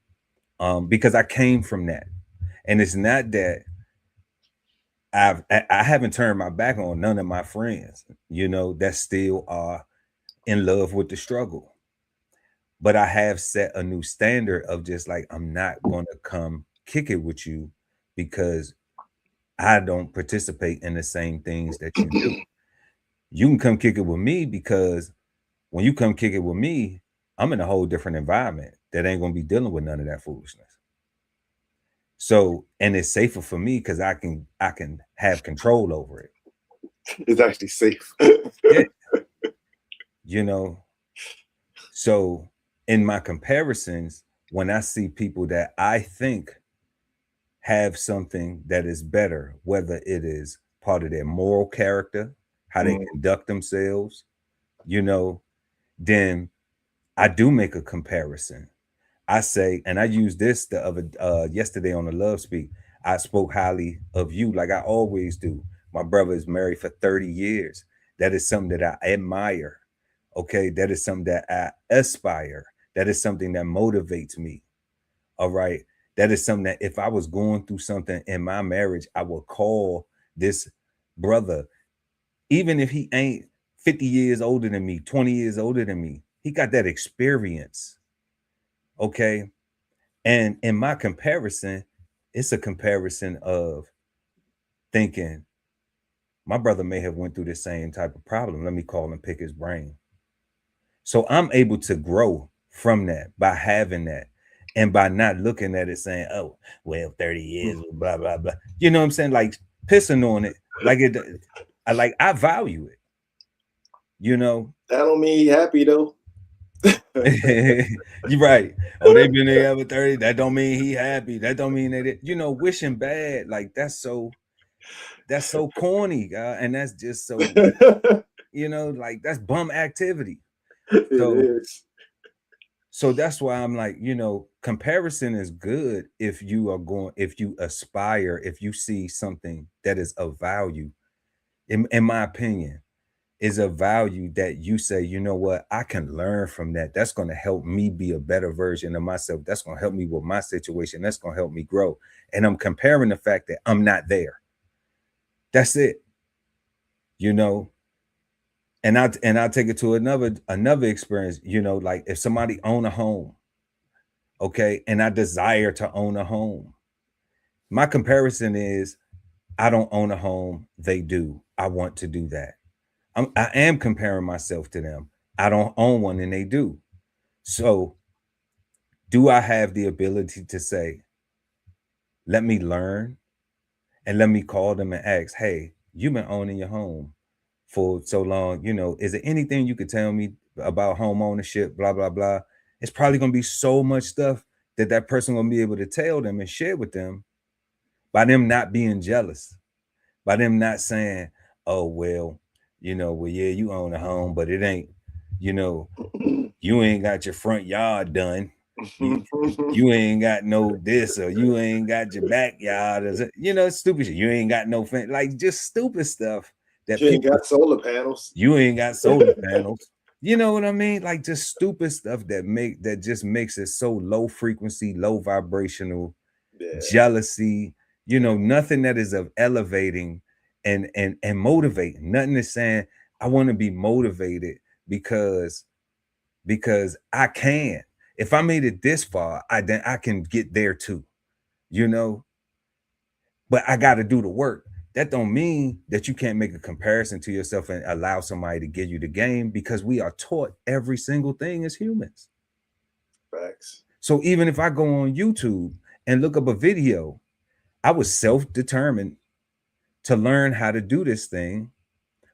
because I came from that. And it's not that I haven't turned my back on none of my friends, you know, that still are in love with the struggle. But I have set a new standard of just like, I'm not going to come kick it with you because I don't participate in the same things that you do. You can come kick it with me because when you come kick it with me, I'm in a whole different environment that ain't going to be dealing with none of that foolishness. So, and it's safer for me because I can have control over it. It's actually safe. Yeah. You know, so in my comparisons, when I see people that I think have something that is better, whether it is part of their moral character, how they conduct themselves, you know, then I do make a comparison. I say, and I used this the other yesterday on the Love Speak. I spoke highly of you, like I always do. My brother is married for 30 years. That is something that I admire. Okay, that is something that I aspire. That is something that motivates me. All right, that is something that if I was going through something in my marriage, I would call this brother, even if he ain't 50 years older than me, 20 years older than me. He got that experience. Okay. And in my comparison, it's a comparison of thinking my brother may have went through the same type of problem. Let me call and pick his brain. So I'm able to grow from that by having that and by not looking at it saying, oh, well, 30 years, blah, blah, blah. You know what I'm saying? Like pissing on it. Like I value it. You know? That don't mean he happy though. You're right. Oh, they've been together 30. That don't mean he happy. That don't mean that you know, wishing bad. Like that's so corny, guy. And that's just so you know, like that's bum activity. So that's why I'm like, you know, comparison is good if you aspire, if you see something that is of value, in my opinion, is a value that you say, you know what, I can learn from that. That's going to help me be a better version of myself. That's going to help me with my situation. That's going to help me grow. And I'm comparing the fact that I'm not there. That's it. You know, And I'll take it to another experience, you know, like if somebody own a home, okay, and I desire to own a home. My comparison is I don't own a home, they do. I want to do that. I am comparing myself to them. I don't own one and they do. So do I have the ability to say, let me learn and let me call them and ask, hey, you've been owning your home for so long, you know, is there anything you could tell me about home ownership, blah, blah, blah? It's probably going to be so much stuff that person going to be able to tell them and share with them by them not being jealous, by them not saying, oh, well, you know, well, yeah, you own a home, but it ain't, you know, you ain't got your front yard done. You ain't got no this, or you ain't got your backyard, or, you know, stupid shit. You ain't got no fence, like just stupid stuff that you ain't got solar panels. You ain't got solar panels. You know what I mean? Like just stupid stuff that just makes it so low frequency, low vibrational, jealousy. You know, nothing that is of elevating and motivating. Nothing is saying I want to be motivated because I can. If I made it this far, I can get there too, you know, but I got to do the work. That don't mean that you can't make a comparison to yourself and allow somebody to give you the game, because we are taught every single thing as humans. Facts. So even if I go on YouTube and look up a video, I was self-determined to learn how to do this thing,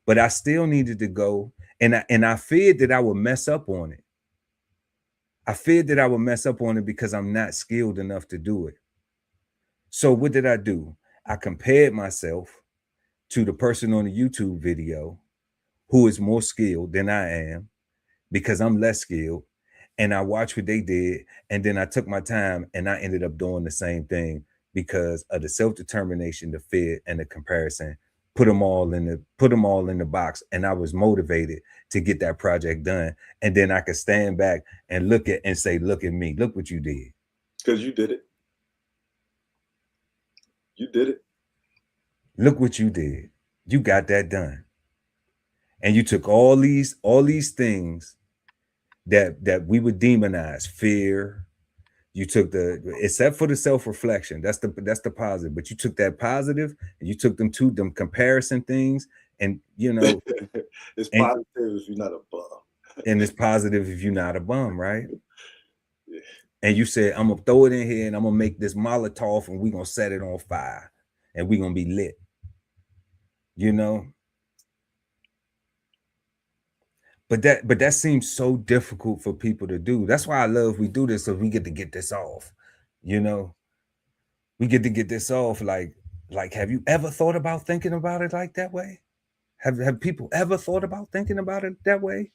but I still needed to go, and I feared that I would mess up on it. I feared that I would mess up on it because I'm not skilled enough to do it. So what did I do? I compared myself to the person on the YouTube video who is more skilled than I am, because I'm less skilled, and I watched what they did, and then I took my time and I ended up doing the same thing because of the self-determination, the fear, and the comparison. Put them all in the box, and I was motivated to get that project done. And then I could stand back and look at and say, look at me, look what you did. Because you did it. You did it. Look what you did. You got that done. And you took all these things that we would demonize, fear. You took except for the self-reflection, that's the positive, but you took that positive and you took them to them comparison things, and you know, it's positive if you're not a bum. And it's positive if you're not a bum, right? Yeah. And you said, I'm gonna throw it in here and I'm gonna make this Molotov and we're gonna set it on fire and we're gonna be lit. You know? But that seems so difficult for people to do. That's why I love we do this, so we get to get this off. You know, we get to get this off. Like, have you ever thought about thinking about it like that way? Have people ever thought about thinking about it that way?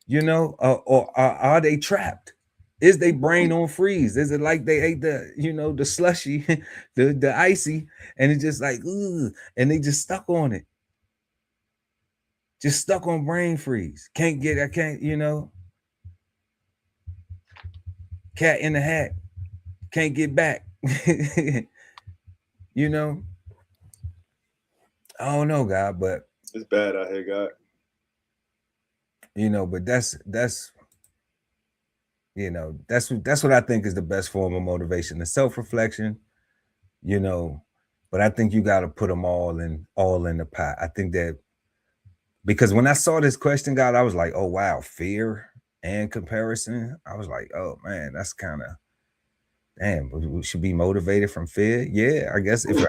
You know, or are they trapped? Is their brain on freeze? Is it like they ate the slushy, the icy, and it's just like, ooh, and they just stuck on it. Just stuck on brain freeze. I can't, cat in the hat. Can't get back. You know? I don't know, God, but it's bad out here, God. You know, but that's what I think is the best form of motivation, the self-reflection, you know, but I think you got to put them all in the pot. I think that because when I saw this question, God, I was like, oh, wow, fear and comparison. I was like, oh, man, that's kind of, damn, we should be motivated from fear. Yeah, I guess if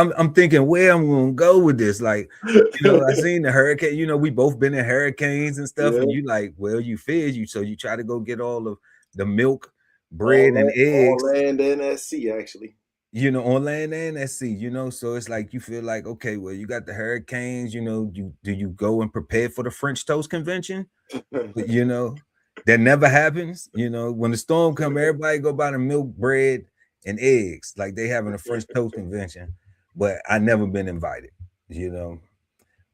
I'm thinking where I'm going to go with this. Like, I seen the hurricane, we both been in hurricanes and stuff. Yeah. And you like, well, you feared so you try to go get all of the milk, bread, and eggs. On land and at sea, actually. On land and at sea, so it's like you feel like, okay, well, you got the hurricanes, do you go and prepare for the French Toast Convention? That never happens. When the storm comes, everybody go buy the milk, bread, and eggs, like they having a French Toast Convention. But I never been invited,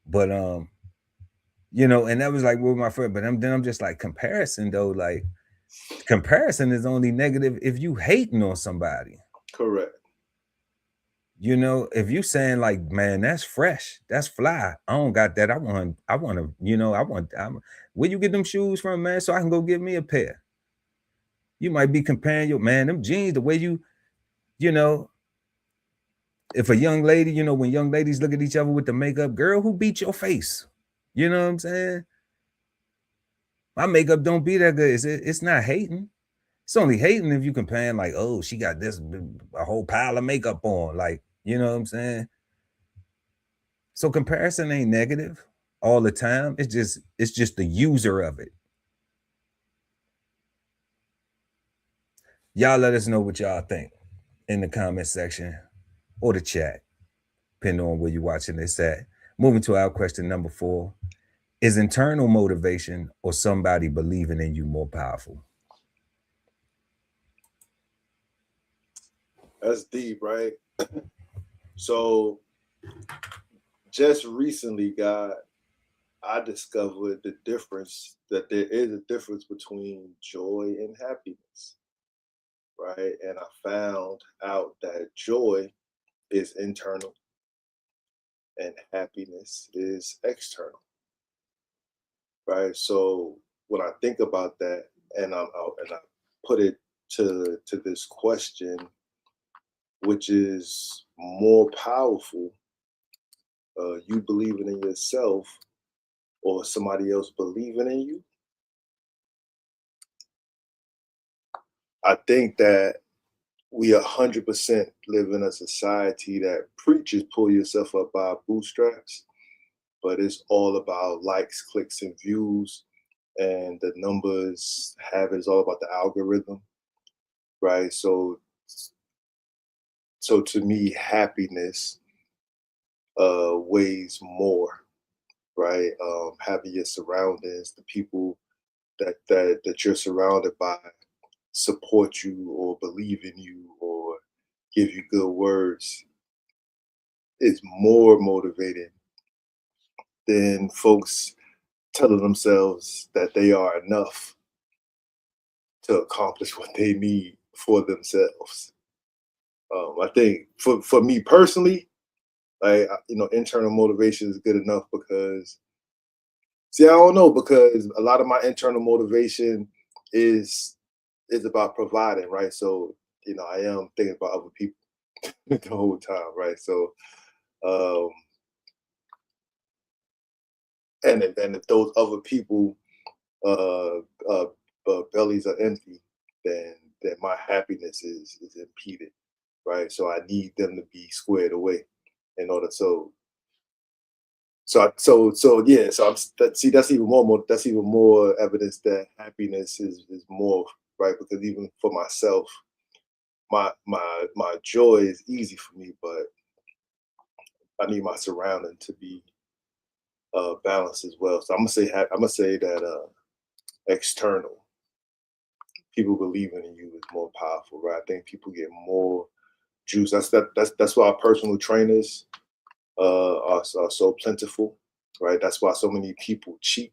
But and that was like with my friend. But then I'm just like, comparison though, like comparison is only negative if you hating on somebody. Correct. You know, if you saying like, man, that's fresh, that's fly. I don't got that. I want to, you know, where you get them shoes from, man, so I can go get me a pair. You might be comparing your man, them jeans, the way you know, if a young lady, you know, when young ladies look at each other with the makeup, girl, who beat your face? You know what I'm saying? My makeup don't be that good. It's not hating. It's only hating if you comparing like, oh, she got this a whole pile of makeup on, like, you know what I'm saying? So comparison ain't negative all the time. It's just the user of it. Y'all let us know what y'all think in the comment section or the chat, depending on where you're watching this at. Moving to our question number 4. Is internal motivation or somebody believing in you more powerful? That's deep, right? So just recently, God, I discovered the difference, that there is a difference between joy and happiness, right? And I found out that joy is internal and happiness is external, right? So when I think about that, and I put it to this question, which is more powerful, you believing in yourself or somebody else believing in you? I think that we 100% live in a society that preaches pull yourself up by bootstraps, but it's all about likes, clicks, and views, and the numbers have it. It's all about the algorithm, right? So to me, happiness weighs more, right? Having your surroundings, the people that you're surrounded by, support you or believe in you or give you good words is more motivating than folks telling themselves that they are enough to accomplish what they need for themselves. I think for me personally, like, internal motivation is good enough because, see, I don't know, because a lot of my internal motivation is about providing, right? So, I am thinking about other people the whole time, right? So, um, and if those other people uh, uh, bellies are empty, then my happiness is impeded, right? So I need them to be squared away in order yeah. So that's even more evidence that happiness is more, right? Because even for myself, my joy is easy for me, but I need my surrounding to be balanced as well. So I'm gonna say that external, people believing in you is more powerful, right? I think people get more juice. That's why personal trainers are so plentiful, right? That's why so many people cheat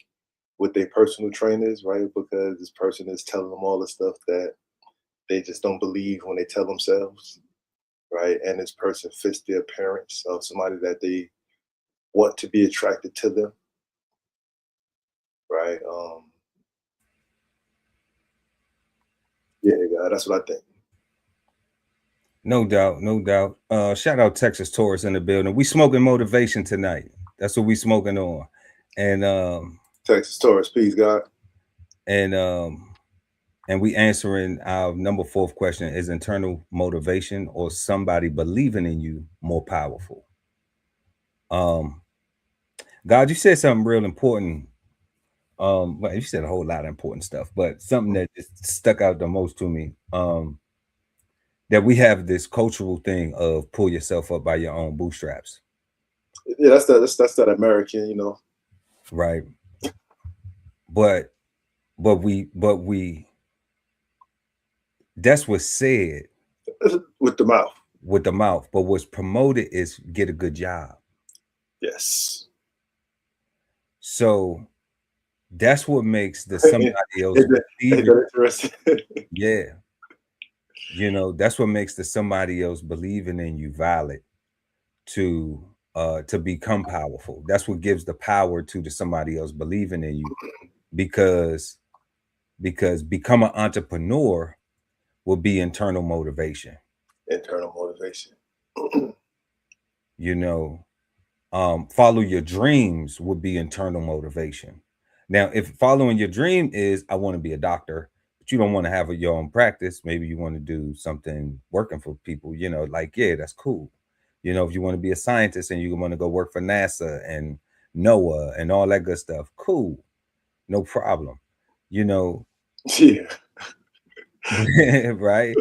with their personal trainers, right? Because this person is telling them all the stuff that they just don't believe when they tell themselves, right? And this person fits the appearance of somebody that they want to be attracted to them, right? Yeah, that's what I think. No doubt, no doubt. Shout out Texas Taurus in the building. We smoking motivation tonight. That's what we smoking on. And Texas Taurus, peace, God. And we answering our number 4th question: is internal motivation or somebody believing in you more powerful? God, you said something real important. Well, you said a whole lot of important stuff, but something that just stuck out the most to me. That we have this cultural thing of pull yourself up by your own bootstraps. Yeah, that's that American, right? But we that's what's said with the mouth. With the mouth, but what's promoted is get a good job. Yes. So that's what makes the somebody else yeah. That's what makes the somebody else believing in you valid. to become powerful. That's what gives the power to somebody else believing in you, because become an entrepreneur will be internal motivation. Internal motivation. You know, follow your dreams would be internal motivation. Now, if following your dream is, I want to be a doctor, but you don't want to have your own practice, maybe you want to do something working for people, you know, like, yeah, that's cool. You know, if you want to be a scientist and you want to go work for NASA and NOAA and all that good stuff, cool, no problem. You know, Yeah. right?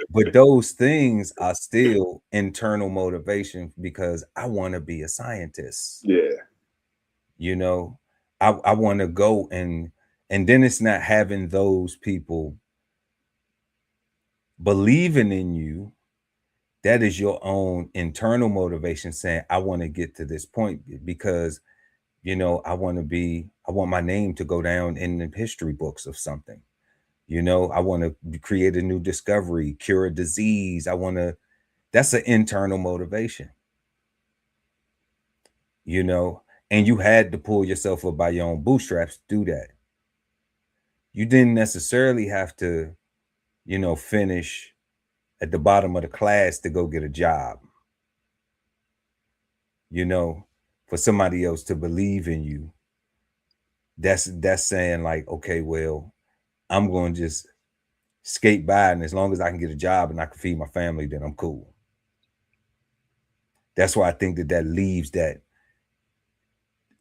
But those things are still internal motivation, because I want to be a scientist. Yeah. You know, I want to go, and then it's not having those people believing in you. That is your own internal motivation, saying, I want to get to this point because, you know, I want my name to go down in the history books of something. You know, I want to create a new discovery, cure a disease. That's an internal motivation. You know, and you had to pull yourself up by your own bootstraps to do that. You didn't necessarily have to, you know, finish at the bottom of the class to go get a job. You know, for somebody else to believe in you. That's saying like, okay, well, I'm going to just skate by, and as long as I can get a job and I can feed my family, then I'm cool. That's why I think that leaves that,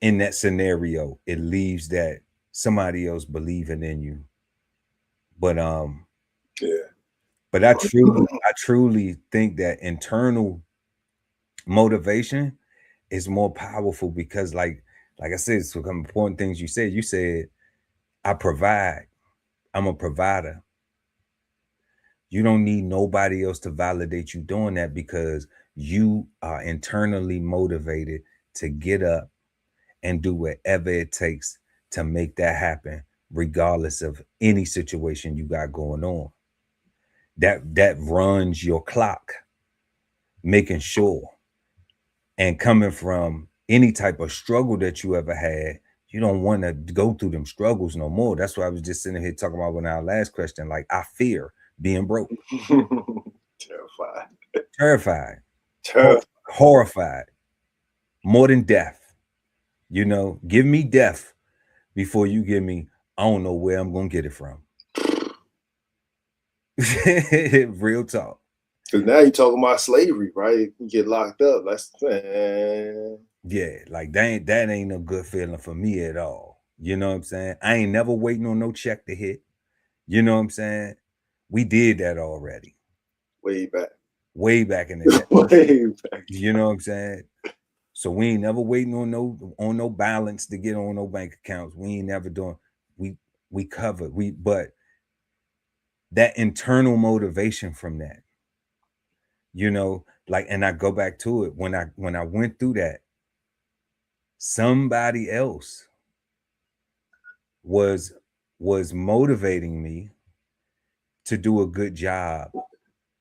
in that scenario, it leaves that somebody else believing in you. But yeah. But I truly think that internal motivation is more powerful, because like I said, some important things you said. You said, I provide. I'm a provider. You don't need nobody else to validate you doing that, because you are internally motivated to get up and do whatever it takes to make that happen, regardless of any situation you got going on. That runs your clock, making sure, and coming from any type of struggle that you ever had, you don't want to go through them struggles no more. That's what I was just sitting here talking about with our last question. Like, I fear being broke. Terrified. Horrified. More than death. You know, give me death before you give me, I don't know where I'm going to get it from. Real talk. Because now you're talking about slavery, right? You get locked up. Yeah, like that ain't no good feeling for me at all. You know what I'm saying? I ain't never waiting on no check to hit. You know what I'm saying? We did that already. Way back in the day. Way back. You know what I'm saying? So we ain't never waiting on no balance to get on no bank accounts. We ain't never doing, we covered. But that internal motivation from that, you know, like, and I go back to it, when I went through that, somebody else was motivating me to do a good job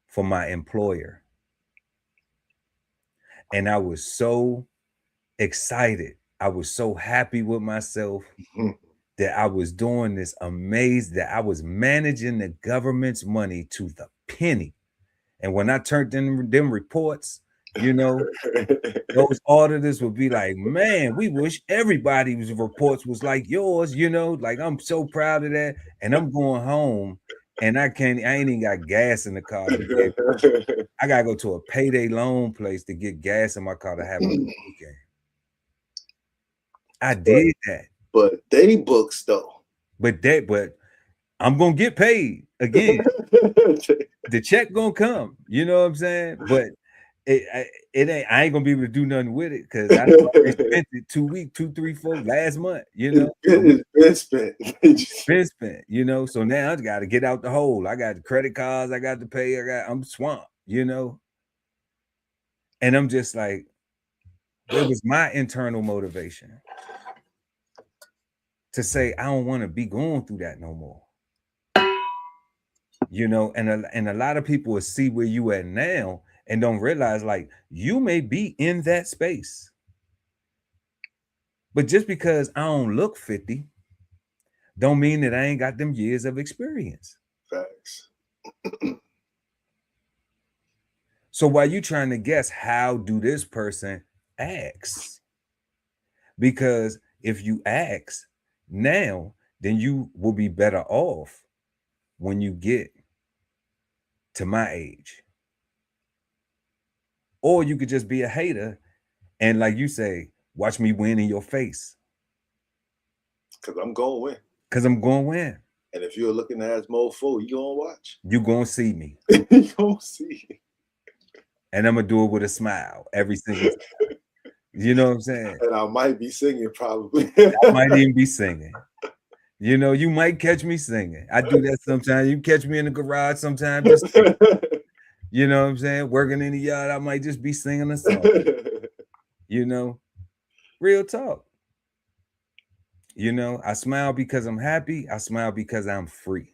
for my employer. And I was so excited. I was so happy with myself that I was doing this amazing, that I was managing the government's money to the penny. And when I turned in them reports, you know, those auditors would be like, man, we wish everybody's reports was like yours, you know, like, I'm so proud of that. And I'm going home, and I ain't even got gas in the car. I gotta go to a payday loan place to get gas in my car to have a weekend. I did that. But they books though. But I'm gonna get paid again. The check gonna come. You know what I'm saying? But it ain't. I ain't gonna be able to do nothing with it, because I spent it 2 weeks, 2, 3, 4 last month. You know, it's been spent. You know, so now I got to get out the hole. I got the credit cards. I got to pay. I'm swamped. You know, and I'm just like, it was my internal motivation to say, I don't want to be going through that no more. You know, and a lot of people will see where you at now and don't realize like you may be in that space. But just because I don't look 50, don't mean that I ain't got them years of experience. Facts. So while you trying to guess how do this person acts? Because if you ask now, then you will be better off when you get to my age. Or you could just be a hater and, like you say, watch me win in your face. Because I'm going to win. Because I'm going to win. And if you're looking at as mofo, you going to watch. You going to see me. You going to see. And I'm going to do it with a smile every single time. You know what I'm saying? And I might be singing probably. I might even be singing. You know, you might catch me singing. I do that sometimes. You catch me in the garage sometimes. Just singing. You know what I'm saying? Working in the yard, I might just be singing a song. You know, real talk. You know, I smile because I'm happy. I smile because I'm free.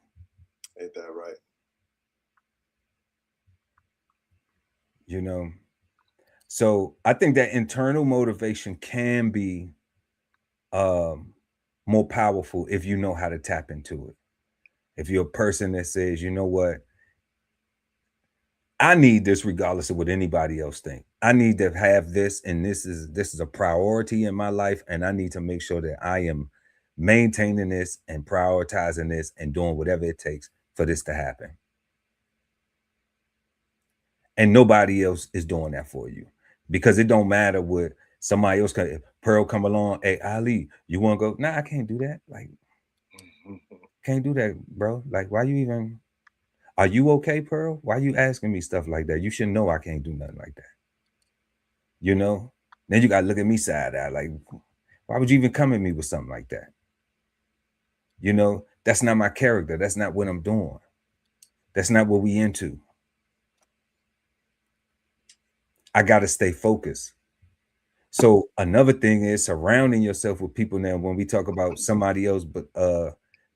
Ain't that right? You know, so I think that internal motivation can be more powerful if you know how to tap into it. If you're a person that says, you know what, I need this regardless of what anybody else think. I need to have this, and this is a priority in my life, and I need to make sure that I am maintaining this and prioritizing this and doing whatever it takes for this to happen. And nobody else is doing that for you, because it don't matter what somebody else can. Pearl come along, hey Ali, you want to go? Nah, I can't do that. Like, can't do that, bro. Like, why you even? Are you okay, Pearl? Why you asking me stuff like that? You should know I can't do nothing like that. You know? Then you gotta look at me side eye, like, why would you even come at me with something like that? You know, that's not my character. That's not what I'm doing. That's not what we into. I gotta stay focused. So another thing is surrounding yourself with people. Now, when we talk about somebody else but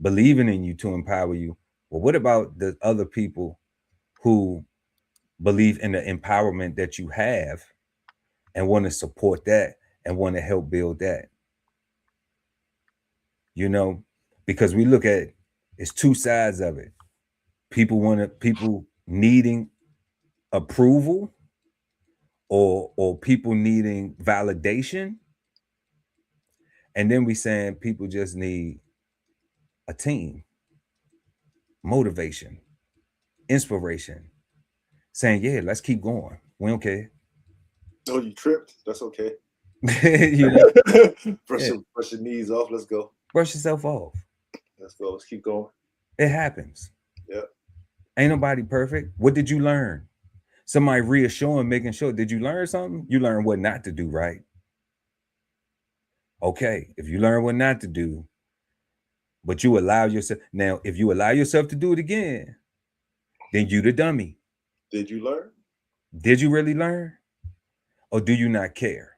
believing in you to empower you, well, what about the other people who believe in the empowerment that you have and want to support that and want to help build that? You know, because we look at it's two sides of it. People needing approval or people needing validation. And then we saying people just need a team, motivation, inspiration, saying, yeah, let's keep going. We don't care. Oh, you tripped? That's okay. You know, brush your knees off. Let's go. Brush yourself off. Let's go. Let's keep going. It happens. Yeah. Ain't nobody perfect. What did you learn? Somebody reassuring, making sure. Did you learn something? You learn what not to do, right? Okay. If you learn what not to do, but you allow yourself. Now, if you allow yourself to do it again, then you the dummy. Did you learn? Did you really learn? Or do you not care?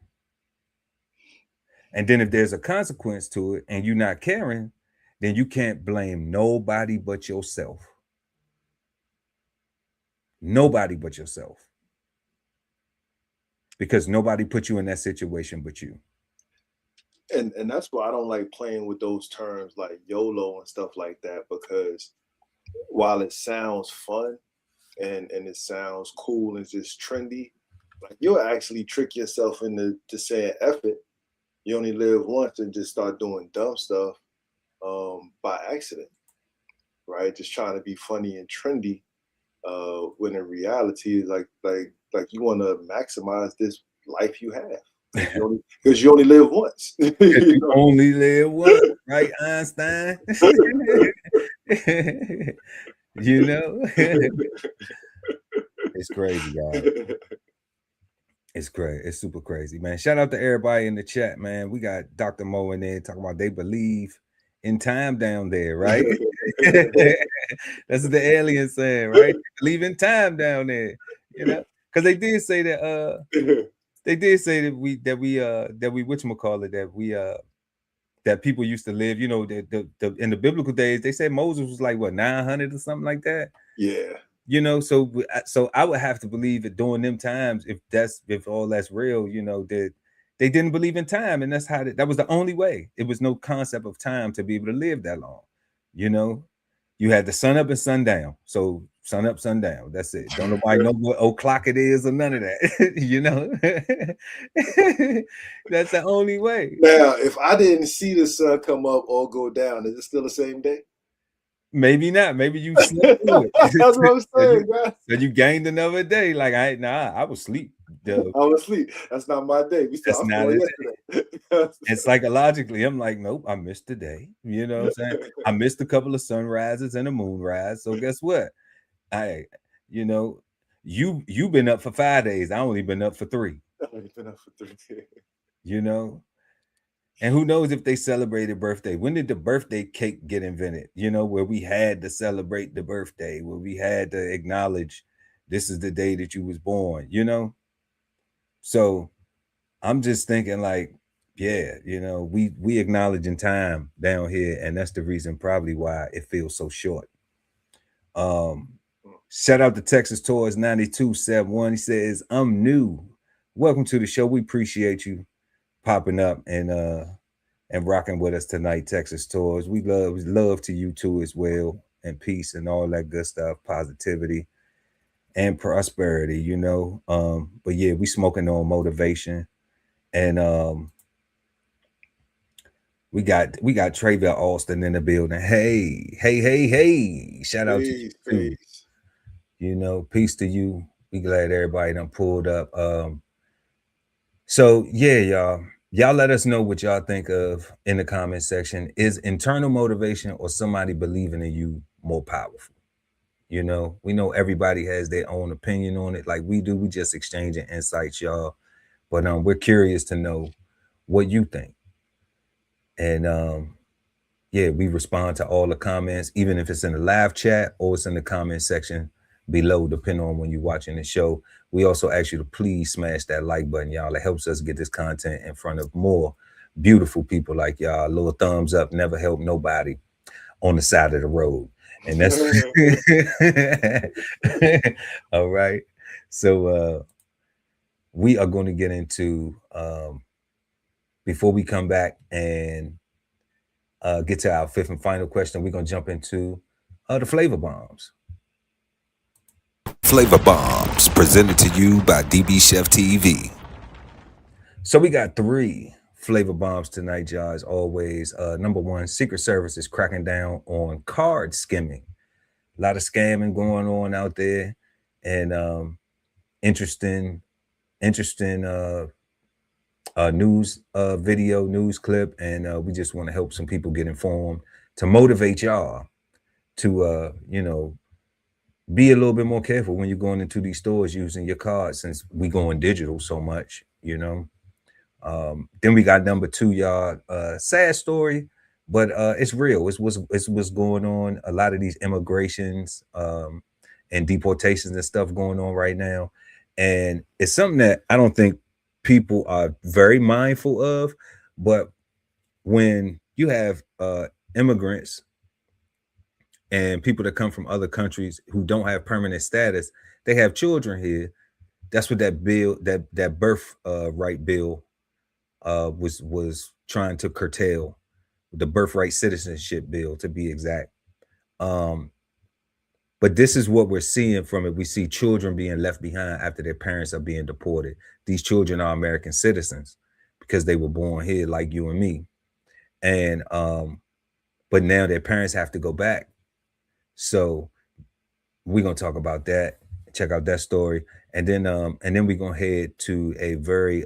And then if there's a consequence to it and you're not caring, then you can't blame nobody but yourself. Nobody but yourself. Because nobody put you in that situation but you. And that's why I don't like playing with those terms like YOLO and stuff like that, because while it sounds fun and it sounds cool and just trendy, like you'll actually trick yourself into saying F it. You only live once, and just start doing dumb stuff by accident, right? Just trying to be funny and trendy, when in reality is like you want to maximize this life you have. Because you only live once. You only live once, right, Einstein? You know? It's crazy, guys. It's great. It's super crazy, man. Shout out to everybody in the chat, man. We got Dr. Mo in there talking about they believe in time down there, right? That's what the aliens saying, right? They believe in time down there, you know? Because they did say that that people used to live, you know, in the biblical days. They said Moses was like what, 900 or something like that. Yeah. you know, so I would have to believe that during them times, if all that's real, you know, that they didn't believe in time, and that's how that was the only way. It was no concept of time to be able to live that long. You know, you had the sun up and sundown. So sun up, sundown. That's it. Don't nobody know what o'clock it is or none of that. You know, that's the only way. Now, if I didn't see the sun come up or go down, is it still the same day? Maybe not. Maybe you slept through it. That's what I'm saying, guys. So you gained another day. Like I was asleep. I was asleep. That's not my day. That's not yesterday. And psychologically, I'm like, nope, I missed the day. You know what I'm saying? I missed a couple of sunrises and a moonrise. So guess what? You know, you've been up for 5 days. I only been up for 3. I've only been up for 3 days. You know, and who knows if they celebrated birthday? When did the birthday cake get invented? You know, where we had to celebrate the birthday, where we had to acknowledge this is the day that you was born, you know? So I'm just thinking like, yeah, you know, we acknowledging time down here, and that's the reason probably why it feels so short. Shout out to Texas Tours 9271. He says, I'm new. Welcome to the show. We appreciate you popping up and rocking with us tonight, Texas Tours. We love to you too as well, and peace and all that good stuff, positivity and prosperity, you know. But yeah, we smoking on motivation, and we got Trayvell Austin in the building. Hey! Shout out to you too. You know, peace to you. We glad everybody done pulled up. So yeah, y'all let us know what y'all think of in the comment section. Is internal motivation or somebody believing in you more powerful? You know, we know everybody has their own opinion on it, like we do. We just exchanging insights, y'all. But we're curious to know what you think. And yeah, we respond to all the comments, even if it's in the live chat or it's in the comment section below, depending on when you're watching the show. We also ask you to please smash that like button, y'all. It helps us get this content in front of more beautiful people like y'all. A little thumbs up never help nobody on the side of the road. And that's all right. So we are going to get into before we come back and get to our 5th and final question, we're going to jump into the flavor bombs. Flavor Bombs, presented to you by DBCHEFTV. So we got 3 flavor bombs tonight, y'all, as always. Number 1, Secret Service is cracking down on card skimming. A lot of scamming going on out there, and interesting news video, news clip, and we just want to help some people get informed to motivate y'all to you know, be a little bit more careful when you're going into these stores using your card, since we going digital so much, you know. Then we got number 2, y'all. Sad story, but it's real. It's what's going on. A lot of these immigrations and deportations and stuff going on right now, and it's something that I don't think people are very mindful of. But when you have immigrants and people that come from other countries who don't have permanent status, they have children here. That's what that bill, that birth right bill was trying to curtail, the birthright citizenship bill to be exact. But this is what we're seeing from it. We see children being left behind after their parents are being deported. These children are American citizens because they were born here like you and me. And but now their parents have to go back. So we're gonna talk about that, check out that story, and then we're gonna head to a very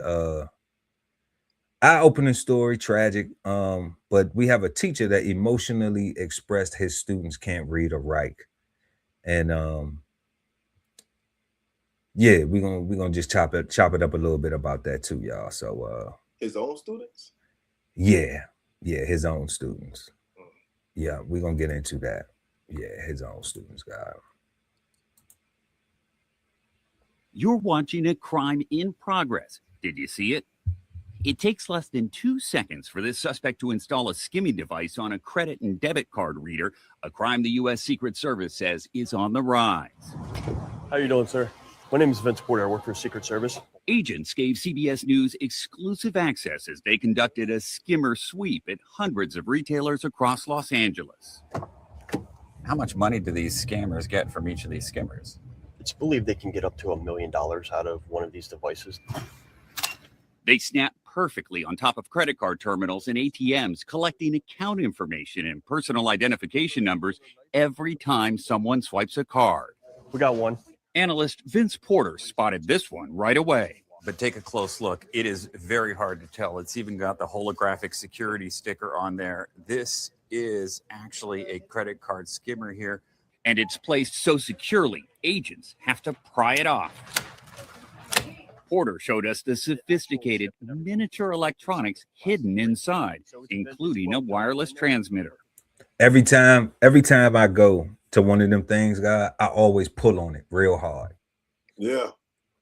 eye-opening story, tragic. But we have a teacher that emotionally expressed his students can't read or write. And yeah, we're gonna just chop it up a little bit about that too, y'all. So his own students? Yeah, his own students. Yeah, we're gonna get into that. Yeah, his own students, guys. You're watching a crime in progress. Did you see it? It takes less than 2 seconds for this suspect to install a skimming device on a credit and debit card reader, a crime the U.S. Secret Service says is on the rise. How you doing, sir? My name is Vince Porter. I work for Secret Service. Agents gave CBS News exclusive access as they conducted a skimmer sweep at hundreds of retailers across Los Angeles. How much money do these scammers get from each of these skimmers? It's believed they can get up to $1 million out of one of these devices. They snap perfectly on top of credit card terminals and ATMs, collecting account information and personal identification numbers every time someone swipes a card. We got one. Analyst Vince Porter spotted this one right away. But take a close look. It is very hard to tell. It's even got the holographic security sticker on there. This is actually a credit card skimmer here. And it's placed so securely, agents have to pry it off. Porter showed us the sophisticated miniature electronics hidden inside, including a wireless transmitter. Every time I go to one of them things, God, I always pull on it real hard. Yeah.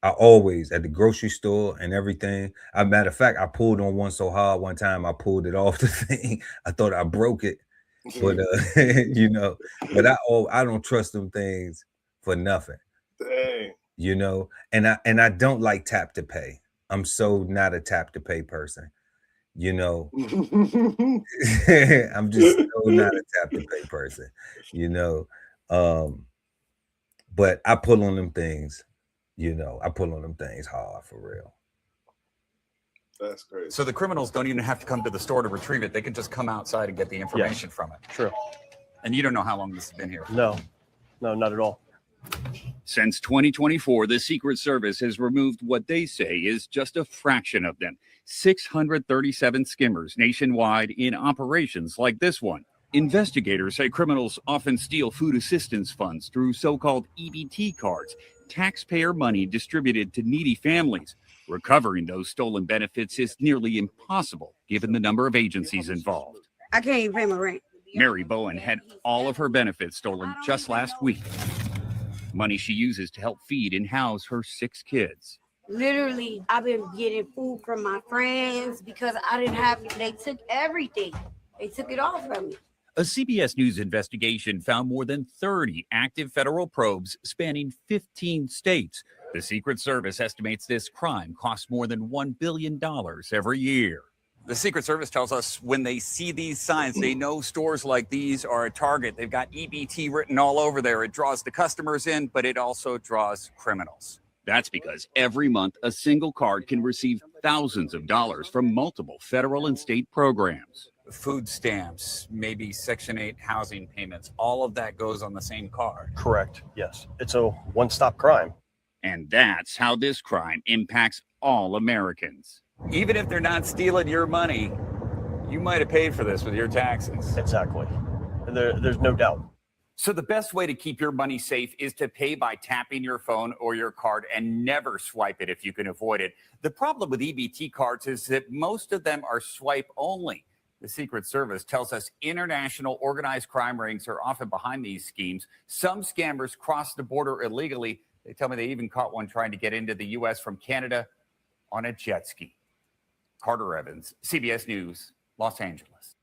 I always, at the grocery store and everything. As a matter of fact, I pulled on one so hard one time I pulled it off the thing. I thought I broke it, but you know, but I don't trust them things for nothing. Dang. You know, and I don't like tap to pay. I'm so not a tap to pay person. You know, I'm just so not a tap to pay person. You know, but I pull on them things. You know, I pull on them things hard for real. That's crazy. So the criminals don't even have to come to the store to retrieve it. They can just come outside and get the information from it. True. And you don't know how long this has been here. No, not at all. Since 2024, the Secret Service has removed what they say is just a fraction of them. 637 skimmers nationwide in operations like this one. Investigators say criminals often steal food assistance funds through so-called EBT cards, taxpayer money distributed to needy families. Recovering those stolen benefits is nearly impossible given the number of agencies involved. I can't even pay my rent. Mary Bowen had all of her benefits stolen just last week. Money she uses to help feed and house her 6 kids. Literally, I've been getting food from my friends because I didn't have it. They took everything. They took it all from me. A CBS News investigation found more than 30 active federal probes spanning 15 states. The Secret Service estimates this crime costs more than $1 billion every year. The Secret Service tells us when they see these signs, they know stores like these are a target. They've got EBT written all over there. It draws the customers in, but it also draws criminals. That's because every month a single card can receive thousands of dollars from multiple federal and state programs. Food stamps, maybe Section 8 housing payments, all of that goes on the same card. Correct. Yes. It's a one-stop crime. And that's how this crime impacts all Americans. Even if they're not stealing your money, you might have paid for this with your taxes. Exactly. There's no doubt. So the best way to keep your money safe is to pay by tapping your phone or your card and never swipe it if you can avoid it. The problem with EBT cards is that most of them are swipe only. The Secret Service tells us international organized crime rings are often behind these schemes. Some scammers cross the border illegally. They tell me they even caught one trying to get into the U.S. from Canada on a jet ski. Carter Evans, CBS News, Los Angeles.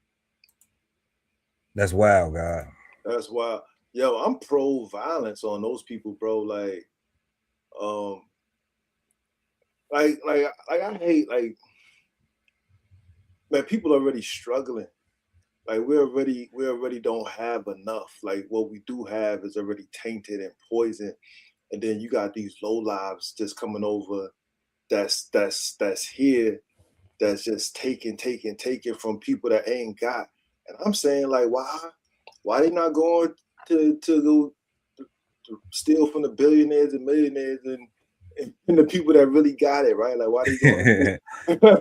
That's wild, God. That's wild. Yo, I'm pro violence on those people, bro. Like I hate, like, man, people are already struggling. Like we already don't have enough. Like what we do have is already tainted and poisoned. And then you got these low lives just coming over that's here, that's just taking from people that ain't got. And I'm saying, like, why they not going to go to steal from the billionaires and millionaires and the people that really got it, right? Like, why they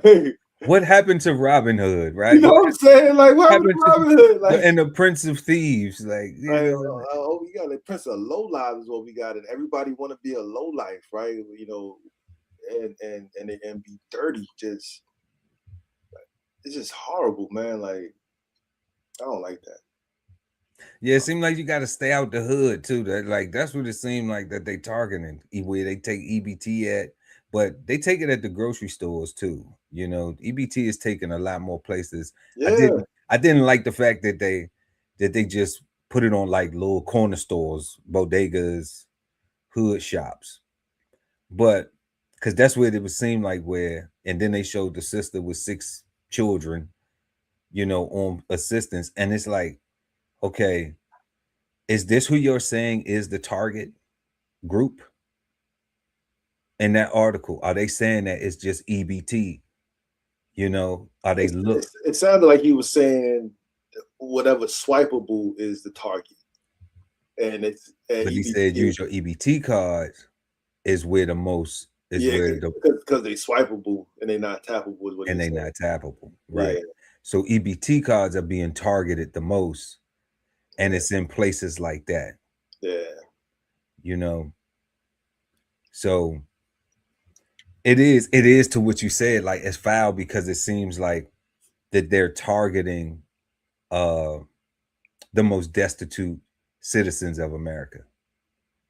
going? What happened to Robin Hood, right? You know what I'm saying? Like, what happened to Robin Hood? Like, and the Prince of Thieves, like, you know. Oh, we got the Prince of Low Life is what we got, and everybody want to be a low life, right? You know, and be dirty. Just, it's just horrible, man. Like, I don't like that. Yeah, it seemed like you got to stay out the hood too. That, like, that's what it seemed like that they targeting, where they take EBT at, but they take it at the grocery stores too. You know, EBT is taking a lot more places. Yeah. I didn't like the fact that they just put it on like little corner stores, bodegas, hood shops. But because that's where it would seem like where, and then they showed the sister with 6 children, you know, on assistance. And it's like, okay, is this who you're saying is the target group? In that article, are they saying that it's just EBT? You know, are they look? It sounded like he was saying whatever swipeable is the target, and it's. But he said use your EBT cards is where the most is where the because they swipeable and they not tappable is what and they saying. not tappable, right? Yeah. So EBT cards are being targeted the most, and it's in places like that. Yeah, you know. So it is to what you said, like it's foul because it seems like that they're targeting the most destitute citizens of America,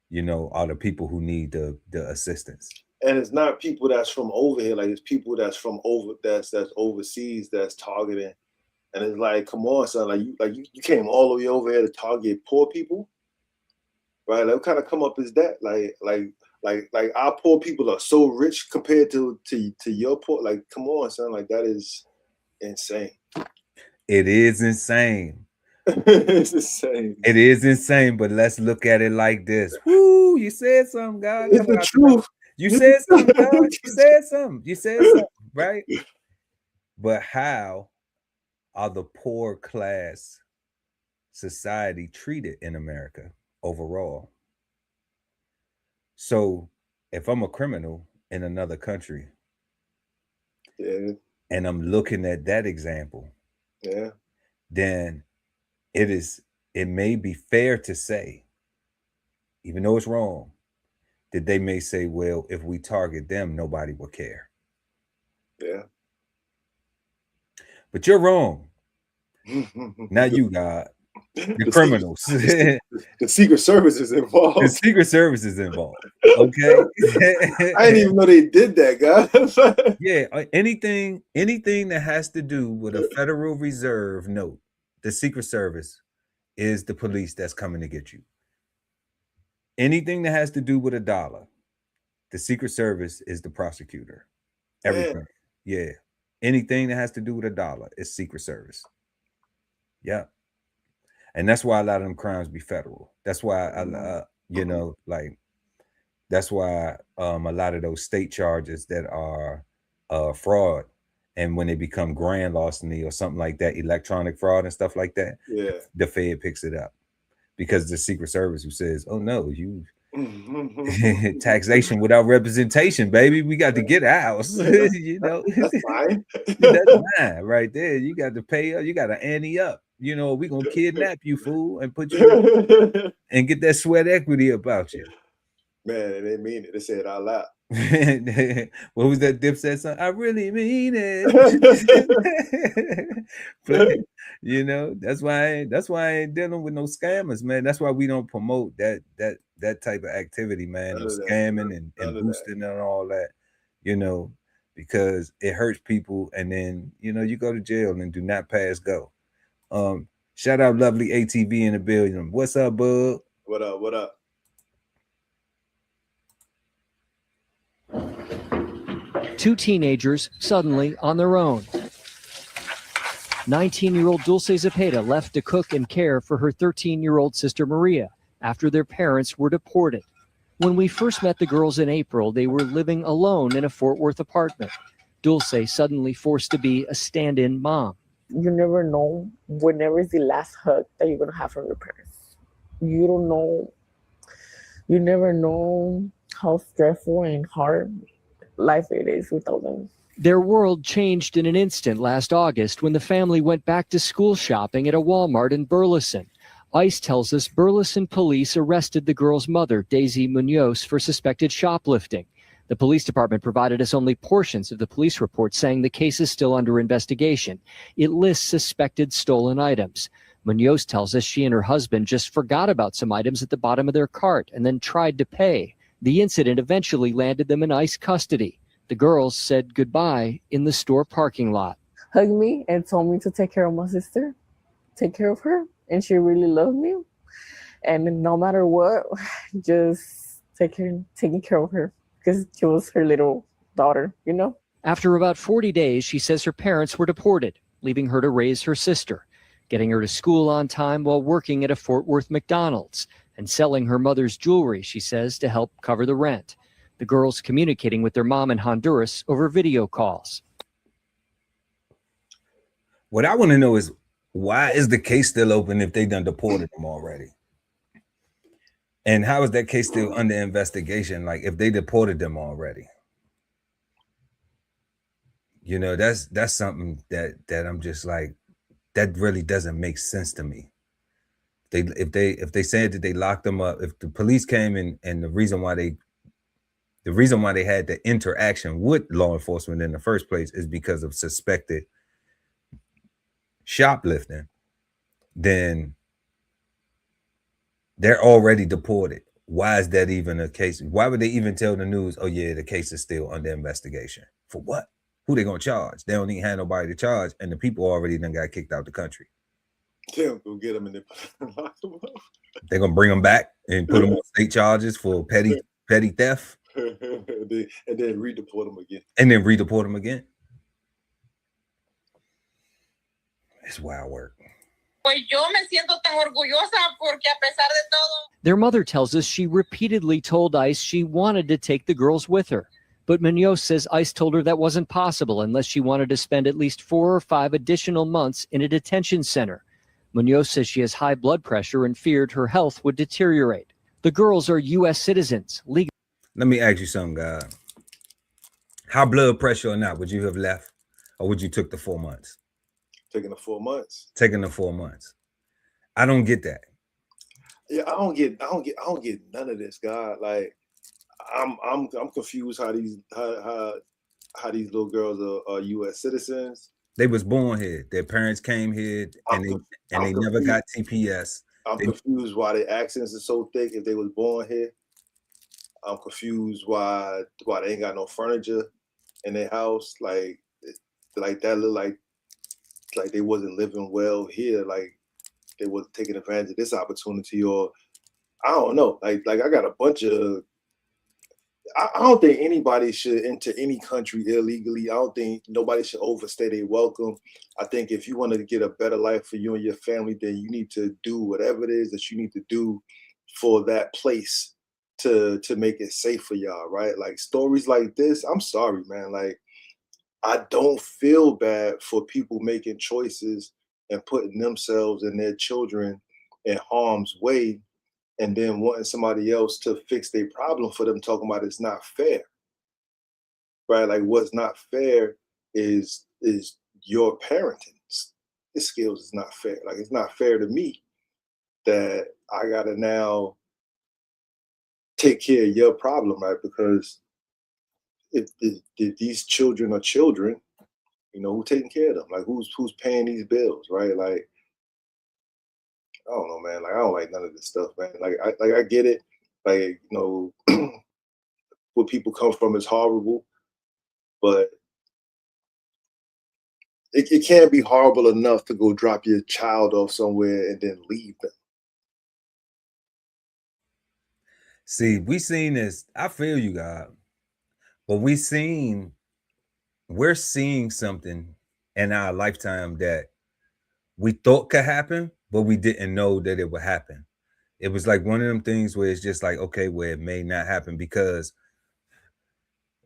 you know, are the people who need the assistance. And it's not people that's from over here, like it's people that's from that's overseas that's targeting. And it's like, come on, son, you came all the way over here to target poor people, right? Like what kind of come up is that? Like our poor people are so rich compared to your poor. Like, come on, son, like that is insane. It is insane. It's insane. It is insane, but let's look at it like this. Woo, you said something, God. It's the truth. You said something, God. You said something. You said something, right? But how are the poor class society treated in America overall? So if I'm a criminal in another country, yeah, and I'm looking at that example, yeah, then it may be fair to say, even though it's wrong, that they may say, well, if we target them, nobody will care. Yeah. But you're wrong. Now you got the criminals. The Secret Service is involved. The Secret Service is involved. Okay. I didn't even know they did that, guys. Yeah. Anything that has to do with a Federal Reserve note, the Secret Service is the police that's coming to get you. Anything that has to do with $1, the Secret Service is the prosecutor. Everything. Yeah. Anything that has to do with $1 is Secret Service. Yeah. And that's why a lot of them crimes be federal. That's why you know, like that's why a lot of those state charges that are fraud, and when they become grand larceny or something like that, electronic fraud and stuff like that, yeah, the Fed picks it up because the Secret Service who says, oh no, you taxation without representation, baby. We got to get ours. You know, that's fine. That's fine right there. You got to pay up, you got to ante up. You know, we're gonna kidnap you, fool, and put you and get that sweat equity about you. Man, they mean it. They say it out loud. What was that Dipset song? I really mean it. But you know, that's why I ain't dealing with no scammers, man. That's why we don't promote that type of activity, man. No scamming and boosting and all that, you know, because it hurts people, and then you know you go to jail and do not pass go. Shout out lovely ATV in the building. What's up, bud? What up? What up? Two teenagers suddenly on their own. 19-year-old Dulce Zepeda left to cook and care for her 13-year-old sister Maria after their parents were deported. When we first met the girls in April, they were living alone in a Fort Worth apartment. Dulce suddenly forced to be a stand-in mom. You never know whenever is the last hug that you're going to have from your parents. You don't know. You never know how stressful and hard life it is without them. Their world changed in an instant last August when the family went back to school shopping at a Walmart in Burleson. ICE tells us Burleson police arrested the girl's mother, Daisy Munoz, for suspected shoplifting. The police department provided us only portions of the police report, saying the case is still under investigation. It lists suspected stolen items. Munoz tells us she and her husband just forgot about some items at the bottom of their cart and then tried to pay. The incident eventually landed them in ICE custody. The girls said goodbye in the store parking lot. Hugged me and told me to take care of my sister, take care of her, and she really loved me. And no matter what, just taking care of her because she was her little daughter, you know? After about 40 days, she says her parents were deported, leaving her to raise her sister, getting her to school on time while working at a Fort Worth McDonald's and selling her mother's jewelry, she says, to help cover the rent. The girls communicating with their mom in Honduras over video calls. What I want to know is, why is the case still open if they done deported them already? And how is that case still under investigation? Like, if they deported them already? You know, that's something that I'm just like, that really doesn't make sense to me. If they said that they locked them up, if the police came in and the reason why they had the interaction with law enforcement in the first place is because of suspected shoplifting, then they're already deported. Why is that even a case? Why would they even tell the news, oh yeah, the case is still under investigation? For what? Who they gonna charge? They don't even have nobody to charge, and the people already done got kicked out the country. They'll go get them and lock them up. They're gonna bring them back and put them on state charges for petty theft. and then redeport them again. And then redeport them again. It's wild work. Their mother tells us she repeatedly told ICE she wanted to take the girls with her. But Munoz says ICE told her that wasn't possible unless she wanted to spend at least 4 or 5 additional months in a detention center. Munoz says she has high blood pressure and feared her health would deteriorate. The girls are U.S. citizens. Let me ask you something, God. High blood pressure or not, would you have left, or would you took the 4 months? Taking the 4 months. Taking the 4 months. I don't get that. Yeah, I don't get none of this, God. Like, I'm confused how these little girls are U.S. citizens. They was born here. Their parents came here, and they never got TPS. I'm confused why their accents are so thick if they was born here. I'm confused why they ain't got no furniture in their house. Like that look like they wasn't living well here. Like they wasn't taking advantage of this opportunity, or I don't know. Like I got a bunch of. I don't think anybody should enter any country illegally. I don't think nobody should overstay their welcome. I think if you want to get a better life for you and your family, then you need to do whatever it is that you need to do for that place to make it safe for y'all, right? Like stories like this, I'm sorry, man. Like, I don't feel bad for people making choices and putting themselves and their children in harm's way, and then wanting somebody else to fix their problem for them, talking about it's not fair, right? Like, what's not fair is your parenting skills is not fair. Like, it's not fair to me that I gotta now take care of your problem, right? Because if these children are children, you know, who's taking care of them? Like, who's paying these bills, right? Like, I don't know, man. Like, I don't like none of this stuff, man. Like I get it. Like, you know, where people come from is horrible, but it can't be horrible enough to go drop your child off somewhere and then leave them. See, we seen this. I feel you, God, but we're seeing something in our lifetime that we thought could happen, but we didn't know that it would happen. It was like one of them things where it's just like, okay, where it may not happen, because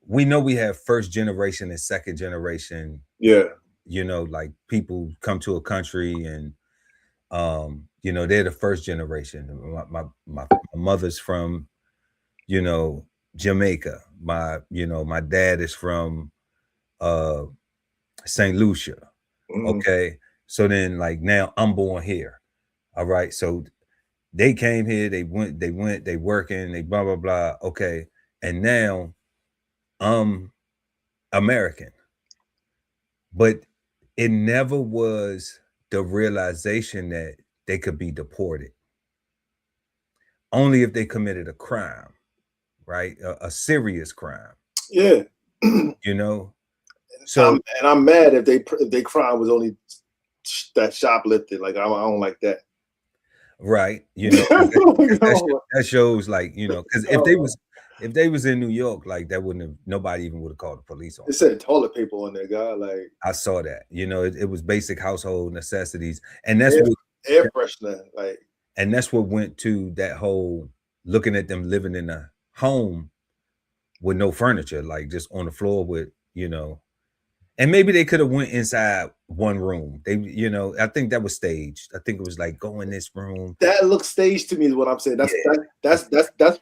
we know we have first generation and second generation. Yeah. You know, like people come to a country and, you know, they're the first generation. My mother's from, you know, Jamaica. My dad is from St. Lucia. Okay. So then, like, now I'm born here. All right. So they came here, they working, they blah, blah, blah. Okay. And now I'm American. But it never was the realization that they could be deported. Only if they committed a crime, right? A serious crime. Yeah. You know, so I'm mad if they crime was only that shoplifting. Like I don't like that. Right, you know, 'cause that shows like, you know, because if they was in New York, like that wouldn't have nobody even would have called the police on it. Said toilet paper on there, guy. Like I saw that, you know, it was basic household necessities, and that's air freshener, like, and that's what went to that whole looking at them living in a home with no furniture, like just on the floor with, you know, and maybe they could have went inside one room. They, you know, I think that was staged. I think it was like go in this room. That looks staged to me is what I'm saying. That's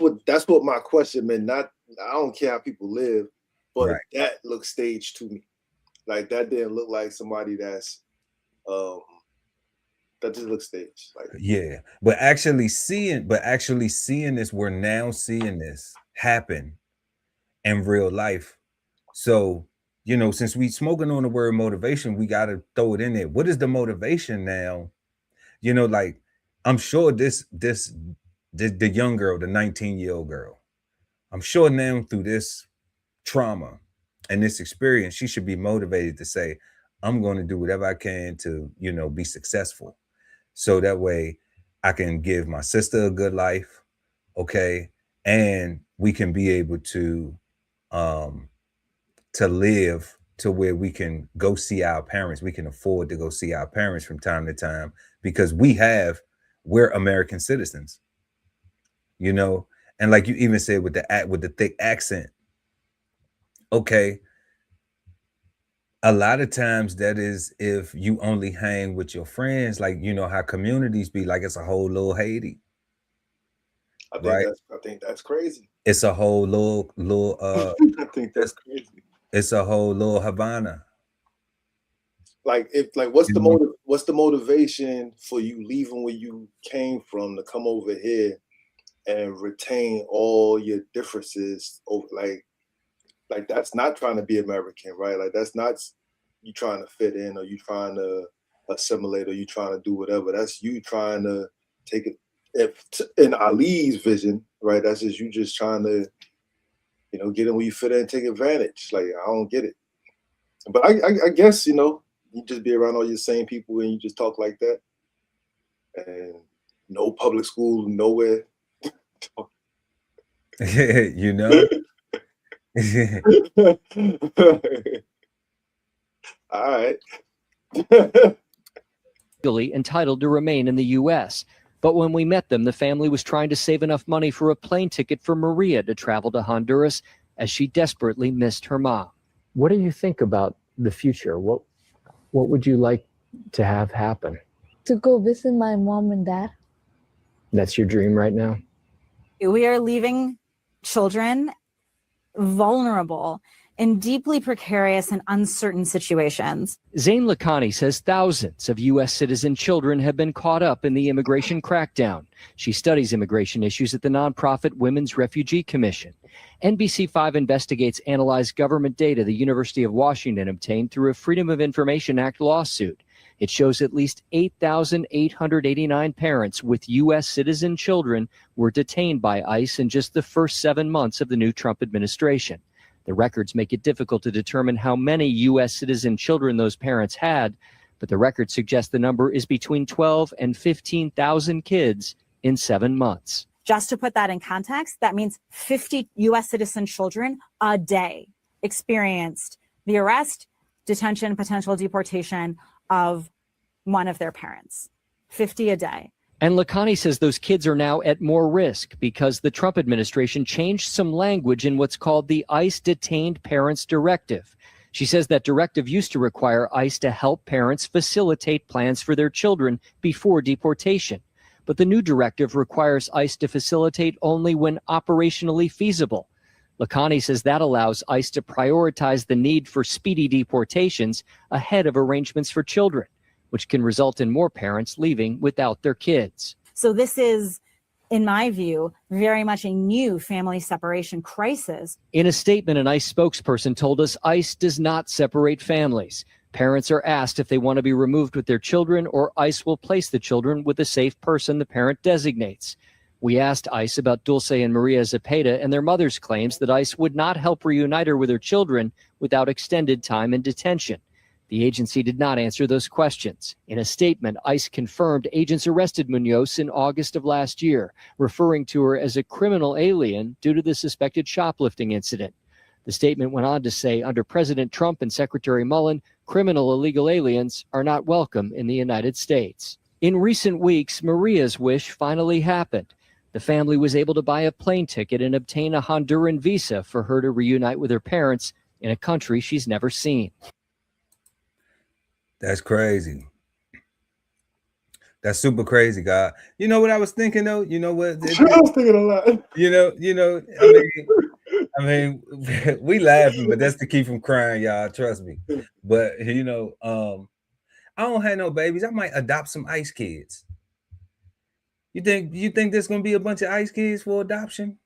what my question meant. Not I don't care how people live, but that looks staged to me. Like that didn't look like somebody that's that just looks staged. Like yeah, but actually seeing this, we're now seeing this happen in real life. So, you know, since we smoking on the word motivation, we got to throw it in there. What is the motivation now? You know, like I'm sure the young girl, the 19-year-old girl, I'm sure now through this trauma and this experience, she should be motivated to say, I'm going to do whatever I can to, you know, be successful. So that way I can give my sister a good life. Okay. And we can be able to live to where we can go see our parents. We can afford to go see our parents from time to time because we're American citizens, you know? And like you even said with the thick accent, okay, a lot of times that is if you only hang with your friends, like, you know how communities be like, it's a whole little Haiti. I think that's crazy. It's a whole little I think that's crazy. It's a whole little Havana. Like what's the motivation for you leaving where you came from to come over here and retain all your differences over like that's not trying to be American, right? Like that's not you trying to fit in or you trying to assimilate or you trying to do whatever. That's you trying to take it. If in Ali's vision, right? That's just you just trying to, you know, get in where you fit in and take advantage. Like I don't get it, but I guess, you know, you just be around all your same people and you just talk like that, and no public school, nowhere. You know. All right. Legally entitled to remain in the U.S. But when we met them, the family was trying to save enough money for a plane ticket for Maria to travel to Honduras as she desperately missed her mom. What do you think about the future? What would you like to have happen? To go visit my mom and dad. That's your dream right now? We are leaving children vulnerable in deeply precarious and uncertain situations. Zain Lakhani says thousands of U.S. citizen children have been caught up in the immigration crackdown. She studies immigration issues at the nonprofit Women's Refugee Commission. NBC5 investigates analyzed government data the University of Washington obtained through a Freedom of Information Act lawsuit. It shows at least 8,889 parents with U.S. citizen children were detained by ICE in just the first 7 months of the new Trump administration. The records make it difficult to determine how many U.S. citizen children those parents had, but the records suggest the number is between 12 and 15,000 kids in 7 months. Just to put that in context, that means 50 U.S. citizen children a day experienced the arrest, detention, potential deportation of one of their parents. 50 a day. And Lakhani says those kids are now at more risk because the Trump administration changed some language in what's called the ICE Detained Parents Directive. She says that directive used to require ICE to help parents facilitate plans for their children before deportation. But the new directive requires ICE to facilitate only when operationally feasible. Lakhani says that allows ICE to prioritize the need for speedy deportations ahead of arrangements for children, which can result in more parents leaving without their kids. So this is, in my view, very much a new family separation crisis. In a statement, an ICE spokesperson told us ICE does not separate families. Parents are asked if they want to be removed with their children, or ICE will place the children with a safe person the parent designates. We asked ICE about Dulce and Maria Zepeda and their mother's claims that ICE would not help reunite her with her children without extended time in detention. The agency did not answer those questions. In a statement, ICE confirmed agents arrested Munoz in August of last year, referring to her as a criminal alien due to the suspected shoplifting incident. The statement went on to say, under President Trump and Secretary Mullen, criminal illegal aliens are not welcome in the United States. In recent weeks, Maria's wish finally happened. The family was able to buy a plane ticket and obtain a Honduran visa for her to reunite with her parents in a country she's never seen. That's crazy. That's super crazy, God. You know what I was thinking though? You know what? I was thinking a lot. You know, I mean, we laughing, but that's to keep from crying, y'all. Trust me. But you know, I don't have no babies. I might adopt some ICE kids. You think there's gonna be a bunch of ICE kids for adoption?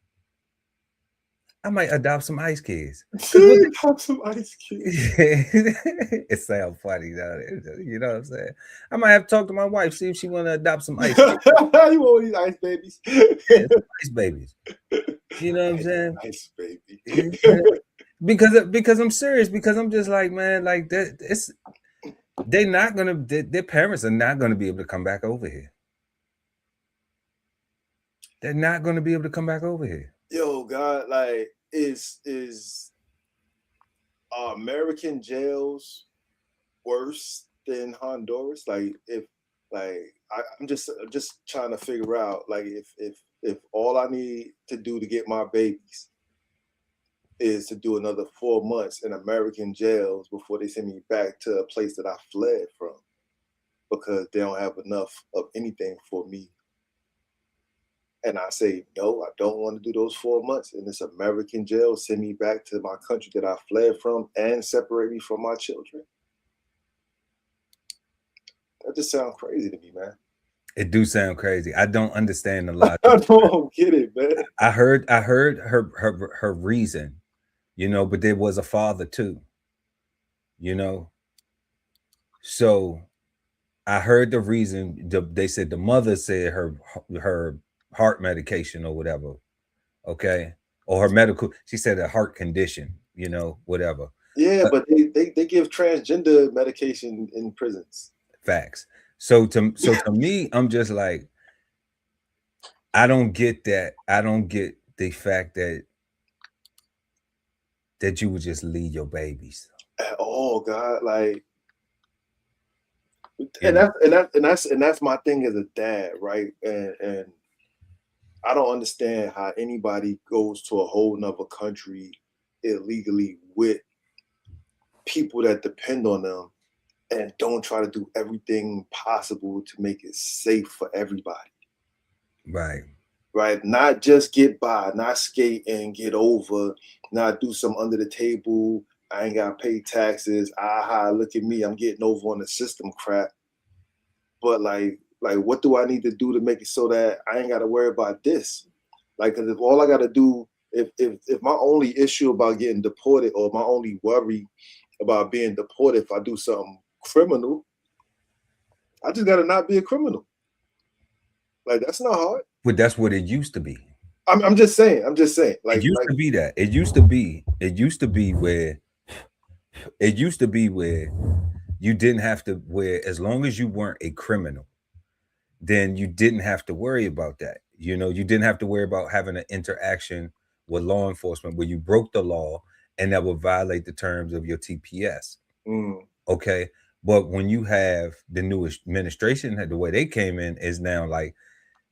I might adopt some ICE kids. Adopt some ICE kids. It sounds funny, though. You know what I'm saying? I might have to talk to my wife, see if she want to adopt some ICE kids. You want these ICE babies? Yeah, ICE babies. You know what I'm saying? ICE baby. because I'm serious. Because I'm just like, man, like that. They're not gonna. Their parents are not gonna be able to come back over here. They're not gonna be able to come back over here. Yo, God, like, is American jails worse than Honduras? Like, I'm just trying to figure out, like, if all I need to do to get my babies is to do another 4 months in American jails before they send me back to a place that I fled from because they don't have enough of anything for me. And I say, no, I don't want to do those 4 months in this American jail. Send me back to my country that I fled from and separate me from my children. That just sounds crazy to me, man. It do sound crazy. I don't understand a lot. I don't get it, man. I heard her reason, you know, but there was a father too, you know. So I heard the reason. They said the mother said her heart medication or whatever, okay, or her medical. She said a heart condition, you know, whatever. Yeah, but they give transgender medication in prisons. Facts. So to me, I'm just like, I don't get that. I don't get the fact that you would just leave your babies at all, God. Like, and that's my thing as a dad, right? And I don't understand how anybody goes to a whole nother country illegally with people that depend on them and don't try to do everything possible to make it safe for everybody. Right. Right. Not just get by, not skate and get over, not do some under the table. I ain't got to pay taxes. Aha, look at me. I'm getting over on the system crap. But like, what do I need to do to make it so that I ain't got to worry about this? Like, cause if all I got to do, if my only issue about getting deported or my only worry about being deported, if I do something criminal, I just got to not be a criminal. Like, that's not hard. But that's what it used to be. I'm just saying. Like, it used to be that. It used to be where you didn't have to, where as long as you weren't a criminal, then you didn't have to worry about that. You know, you didn't have to worry about having an interaction with law enforcement where you broke the law and that would violate the terms of your TPS. Okay. But when you have the new administration, the way they came in is now like,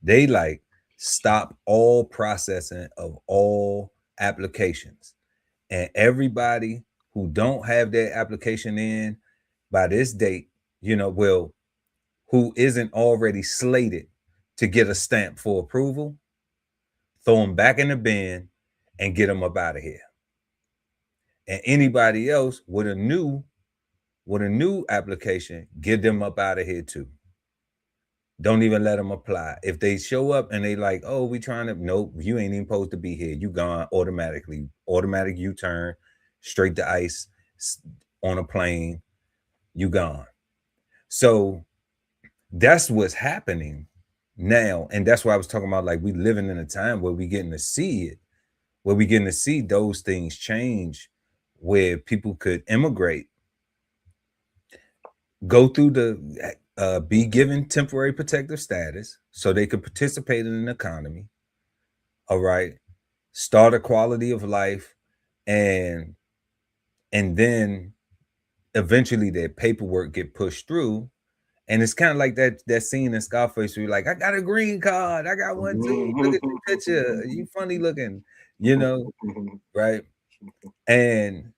they like stop all processing of all applications, and everybody who don't have their application in by this date, you know, well, who isn't already slated to get a stamp for approval, throw them back in the bin and get them up out of here. And anybody else with a new application, get them up out of here too. Don't even let them apply. If they show up and they like, oh, we trying to, nope, you ain't even supposed to be here. You gone automatically. Automatic U-turn, straight to ICE on a plane. You gone. So that's what's happening now, and that's why I was talking about, like, we living in a time where we getting to see it, where we getting to see those things change, where people could immigrate, go through the be given temporary protective status so they could participate in an economy, all right, start a quality of life, and then eventually their paperwork get pushed through. And it's kind of like that scene in Scarface where you're like, I got a green card, I got one too, look at the picture, you funny looking, you know, right? And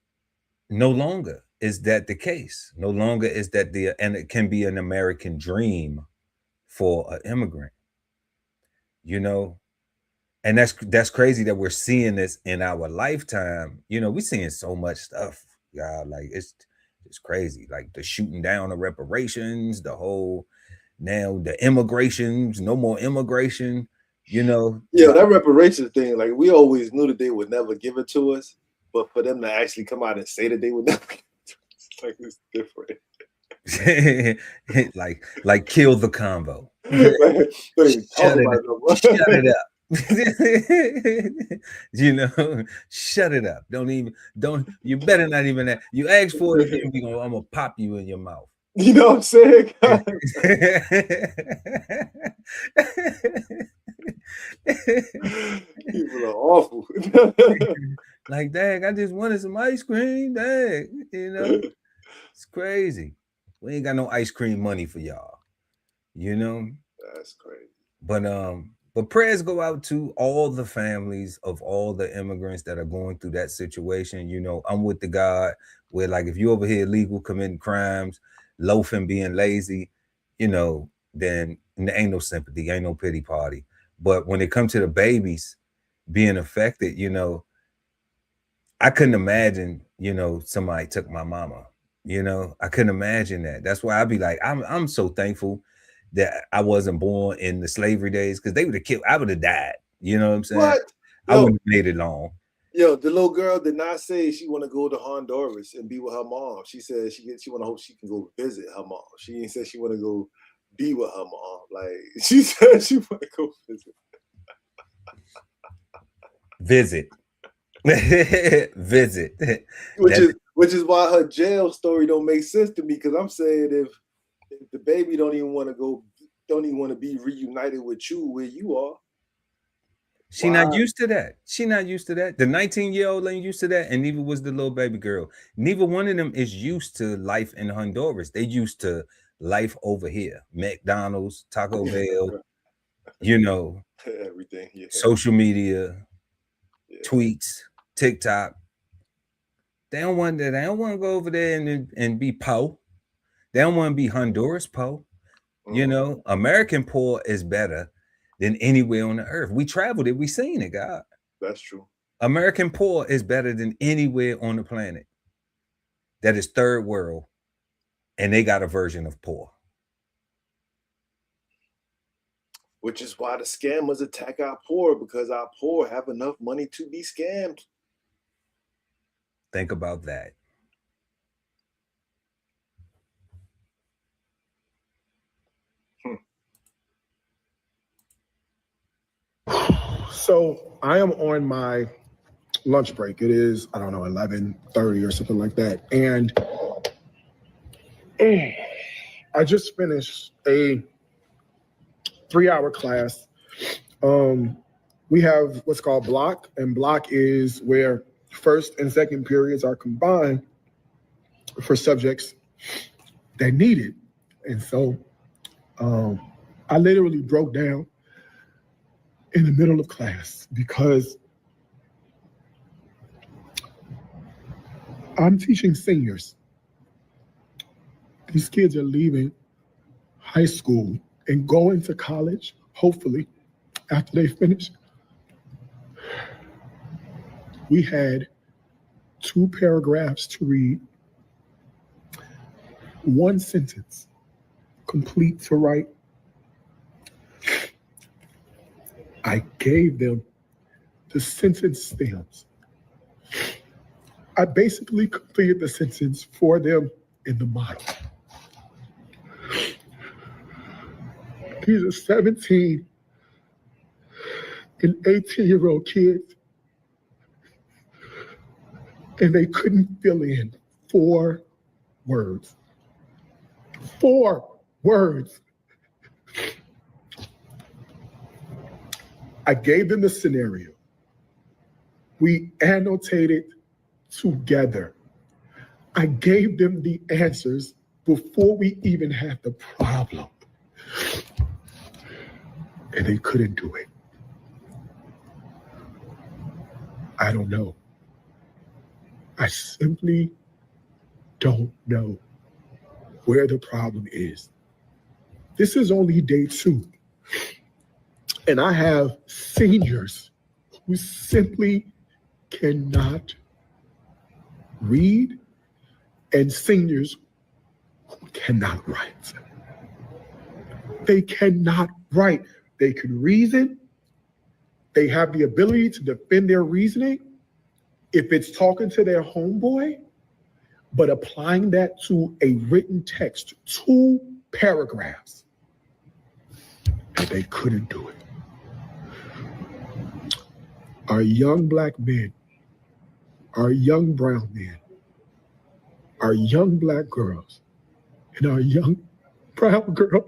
no longer is that the case. No longer is that and it can be an American dream for an immigrant, you know. And that's crazy that we're seeing this in our lifetime. You know, we're seeing so much stuff, y'all. Like it's crazy. Like the shooting down of reparations, the whole now the immigrations, no more immigration, you know. Yeah, that reparations thing, like we always knew that they would never give it to us, but for them to actually come out and say that they would never give it to us, like it's different. like kill the convo. Shut it up. You know, shut it up. Don't you better not even you ask for it again, I'm gonna pop you in your mouth. You know what I'm saying? People are awful. Like, dang, I just wanted some ice cream. Dang, you know, it's crazy. We ain't got no ice cream money for y'all. You know? That's crazy. But prayers go out to all the families of all the immigrants that are going through that situation. You know, I'm with the God where, like, if you over here illegal, committing crimes, loafing, being lazy, you know, then there ain't no sympathy, ain't no pity party. But when it comes to the babies being affected, you know, I couldn't imagine, you know, somebody took my mama. You know, I couldn't imagine that. That's why I'd be like, I'm so thankful that I wasn't born in the slavery days, because they would have killed, I would have died. You know what I'm saying? What? I wouldn't have made it long. Yo, the little girl did not say she want to go to Honduras and be with her mom. She said she want to hope she can go visit her mom. She ain't said she want to go be with her mom. Like, she said she want to go visit. Visit. Which is why her jail story don't make sense to me, because I'm saying if the baby don't even want to be reunited with you where you are. She not used to that. She not used to that. The 19-year-old ain't used to that, and neither was the little baby girl. Neither one of them is used to life in Honduras. They used to life over here. McDonald's, Taco Bell, you know, everything. Yeah. Social media, tweets, TikTok. They don't want that. They don't want to go over there and be poor. They don't want to be Honduras poor. You know, American poor is better than anywhere on the earth. We traveled it. We seen it, God. That's true. American poor is better than anywhere on the planet that is third world, and they got a version of poor. Which is why the scammers attack our poor, because our poor have enough money to be scammed. Think about that. So I am on my lunch break. It is, I don't know, 11:30 or something like that. And I just finished a 3-hour class. We have what's called block, and block is where first and second periods are combined for subjects that need it. And so I literally broke down in the middle of class because I'm teaching seniors. These kids are leaving high school and going to college, hopefully, after they finish. We had 2 paragraphs to read, 1 sentence complete to write. I gave them the sentence stems. I basically completed the sentence for them in the model. These are 17 and 18-year-old kids, and they couldn't fill in 4 words. 4 words. I gave them the scenario. We annotated together. I gave them the answers before we even had the problem. And they couldn't do it. I don't know. I simply don't know where the problem is. This is only day 2. And I have seniors who simply cannot read and seniors who cannot write. They cannot write. They can reason. They have the ability to defend their reasoning if it's talking to their homeboy, but applying that to a written text, 2 paragraphs, and they couldn't do it. Our young black men, our young brown men, our young black girls, and our young brown girls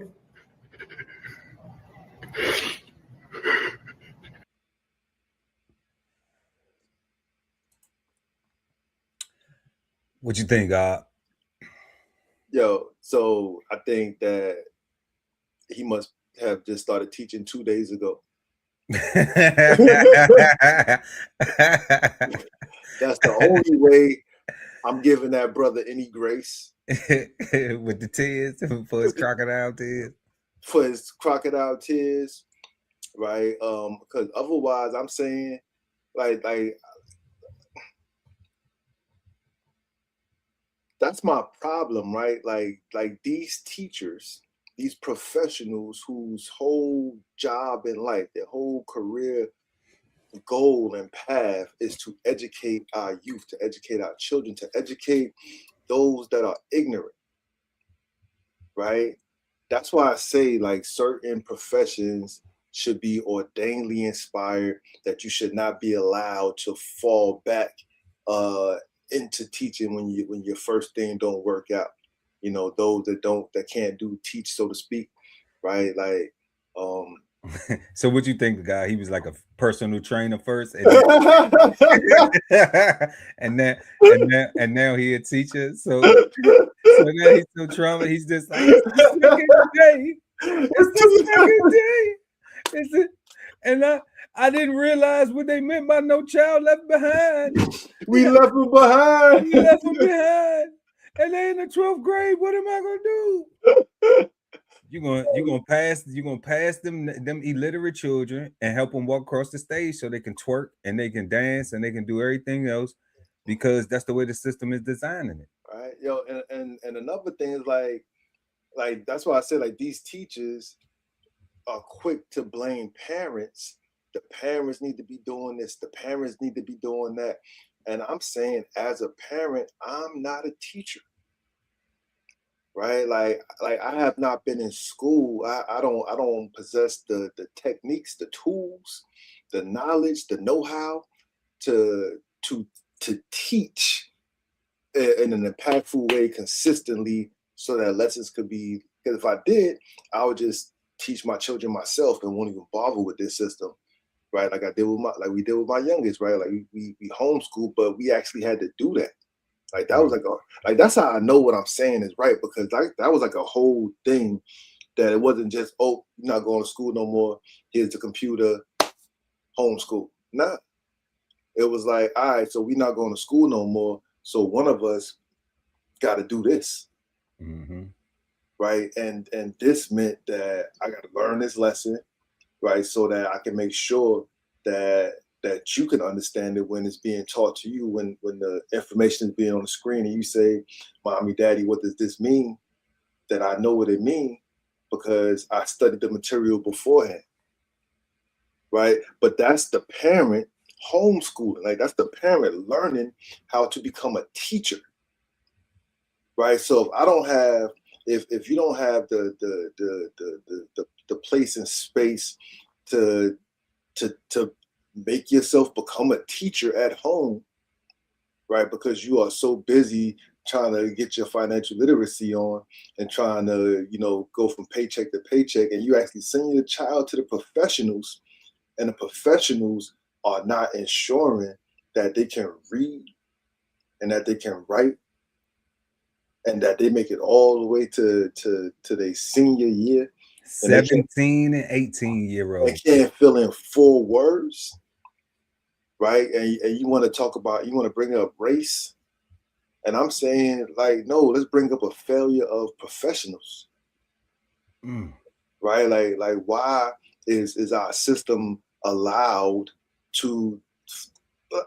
What you think, God? Yo, so I think that he must have just started teaching 2 days ago. That's the only way I'm giving that brother any grace. With the tears, for his crocodile tears. For his crocodile tears, right? Because otherwise I'm saying like that's my problem, right? Like these teachers, these professionals whose whole job in life, their whole career goal and path is to educate our youth, to educate our children, to educate those that are ignorant, right? That's why I say like certain professions should be ordainedly inspired, that you should not be allowed to fall back into teaching when your first thing don't work out. You know, those that can't do teach, so to speak, right? Like So what you think, the guy? He was like a personal trainer first, and and now he a teacher. So now he's so trauma. He's just like, it's the second day. It's the second day. And I didn't realize what they meant by no child left behind. We left them behind. We left them behind. And they in the 12th grade. What am I gonna do? You're gonna pass them illiterate children and help them walk across the stage so they can twerk and they can dance and they can do everything else, because that's the way the system is designing it. All right, yo, and another thing is like that's why I said like these teachers are quick to blame parents. The parents need to be doing this. The parents need to be doing that. And I'm saying, as a parent, I'm not a teacher, right? Like I have not been in school. I don't possess the techniques, the tools, the knowledge, the know-how to teach in an impactful way consistently, so that lessons could be. Because if I did, I would just teach my children myself and won't even bother with this system. Right, like we did with my youngest, right? Like we homeschool, but we actually had to do that. Like that was like that's how I know what I'm saying is right, because that was like a whole thing, that it wasn't just, oh, you're not going to school no more, here's the computer, homeschool. Nah, it was like, all right, so we're not going to school no more, so one of us got to do this, right? And this meant that I got to learn this lesson. Right, so that I can make sure that you can understand it when it's being taught to you, when the information is being on the screen and you say, Mommy, Daddy, what does this mean? That I know what it means because I studied the material beforehand. Right, but that's the parent homeschooling. Like that's the parent learning how to become a teacher. Right, so if I don't have, if you don't have the the place and space to make yourself become a teacher at home, right? Because you are so busy trying to get your financial literacy on and trying to, go from paycheck to paycheck, and you actually send your child to the professionals, and the professionals are not ensuring that they can read and that they can write and that they make it all the way to their senior year. 17 and 18-year-olds. They can't fill in 4 words, right? And you want to talk about, you want to bring up race. And I'm saying, like, no, let's bring up a failure of professionals, right? Like why is our system allowed to,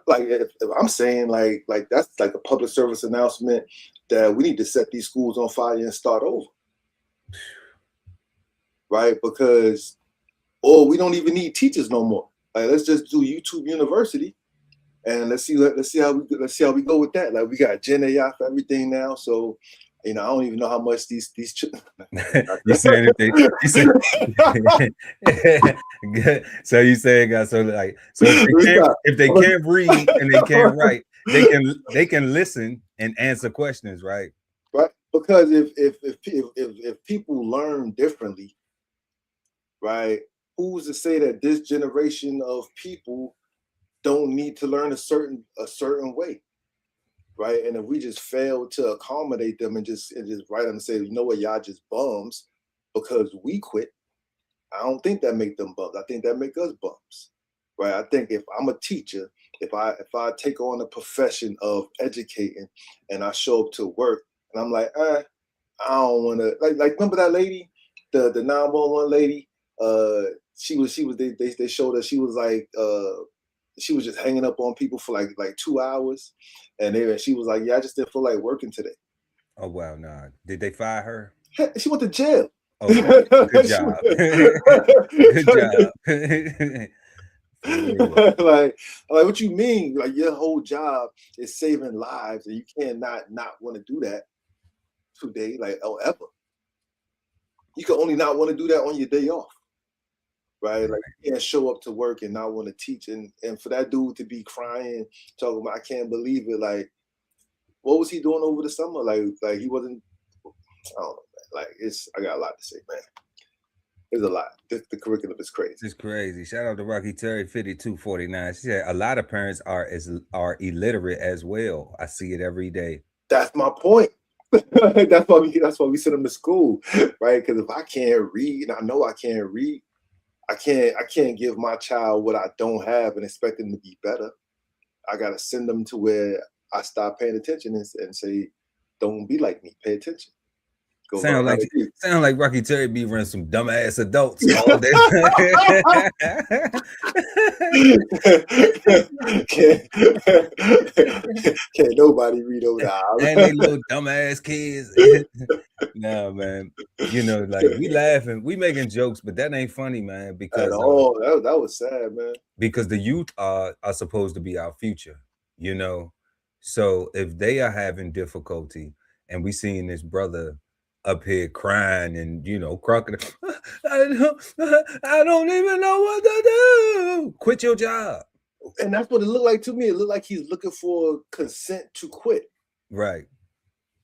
like, if I'm saying like that's like a public service announcement that we need to set these schools on fire and start over, right? Because, or we don't even need teachers no more. Like, let's just do YouTube University. And let's see how we go with that. Like, we got Gen AI for everything now, so I don't even know how much these you saying so you saying if they can't read and they can't write, they can listen and answer questions, right? Right, because if people learn differently, right? Who's to say that this generation of people don't need to learn a certain way, right? And if we just fail to accommodate them and just write them and say, you know what, y'all just bums because we quit, I don't think that make them bums. I think that make us bums, right? I think if I'm a teacher, if I take on the profession of educating and I show up to work and I'm like, I don't want to, like remember that lady, the 911 lady, they showed us she was like, she was just hanging up on people for like 2 hours, and she was like, "Yeah, I just didn't feel like working today." Oh wow, nah. Did they fire her? She went to jail. Oh, good job. Good job. like what you mean? Like, your whole job is saving lives, and you can't not want to do that today, like, or ever. You can only not want to do that on your day off. Right, like, you can't show up to work and not want to teach, and for that dude to be crying, talking about, I can't believe it. Like, what was he doing over the summer? Like he wasn't. I don't know, man. Like, I got a lot to say, man. There's a lot. The curriculum is crazy. It's crazy. Shout out to Rocky Terry 5249. She said a lot of parents are illiterate as well. I see it every day. That's my point. That's why we send them to school, right? Because if I can't read, and I know I can't read, I can't give my child what I don't have and expect them to be better. I gotta send them to where I stop paying attention and say, don't be like me, pay attention. Sound like Rocky Terry be running some dumbass adults all day. Can't nobody read those eyes. And they little dumbass kids. No, man. Like, we laughing, we making jokes, but that ain't funny, man. Because that was sad, man. Because the youth are supposed to be our future, So if they are having difficulty, and we seeing this brother up here crying and crocodile, I don't even know what to do. Quit your job. And that's what it looked like to me. It looked like he's looking for consent to quit. Right.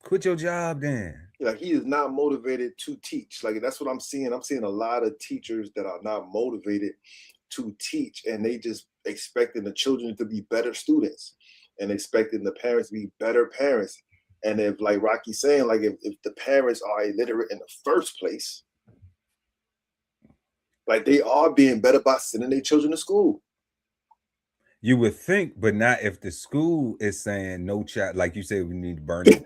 Quit your job then. Like, he is not motivated to teach. Like, that's what I'm seeing. I'm seeing a lot of teachers that are not motivated to teach, and they just expecting the children to be better students and expecting the parents to be better parents. And if, like Rocky's saying, like, if the parents are illiterate in the first place, like, they are being better by sending their children to school. You would think, but not if the school is saying no child, like you said, we need to burn it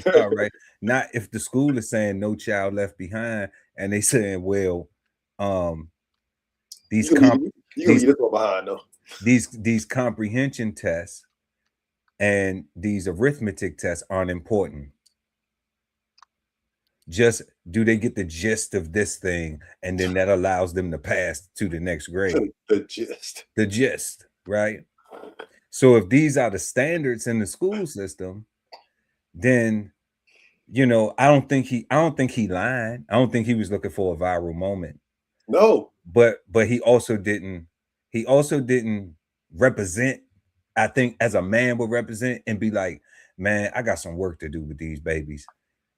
down, right? Not if the school is saying no child left behind, and they saying, well, these comprehension tests and these arithmetic tests aren't important. Just do they get the gist of this thing, and then that allows them to pass to the next grade. The gist, right? So if these are the standards in the school system, then I don't think he lied. I don't think he was looking for a viral moment. No. But he also didn't represent, I think, as a man would represent and be like, man, I got some work to do with these babies.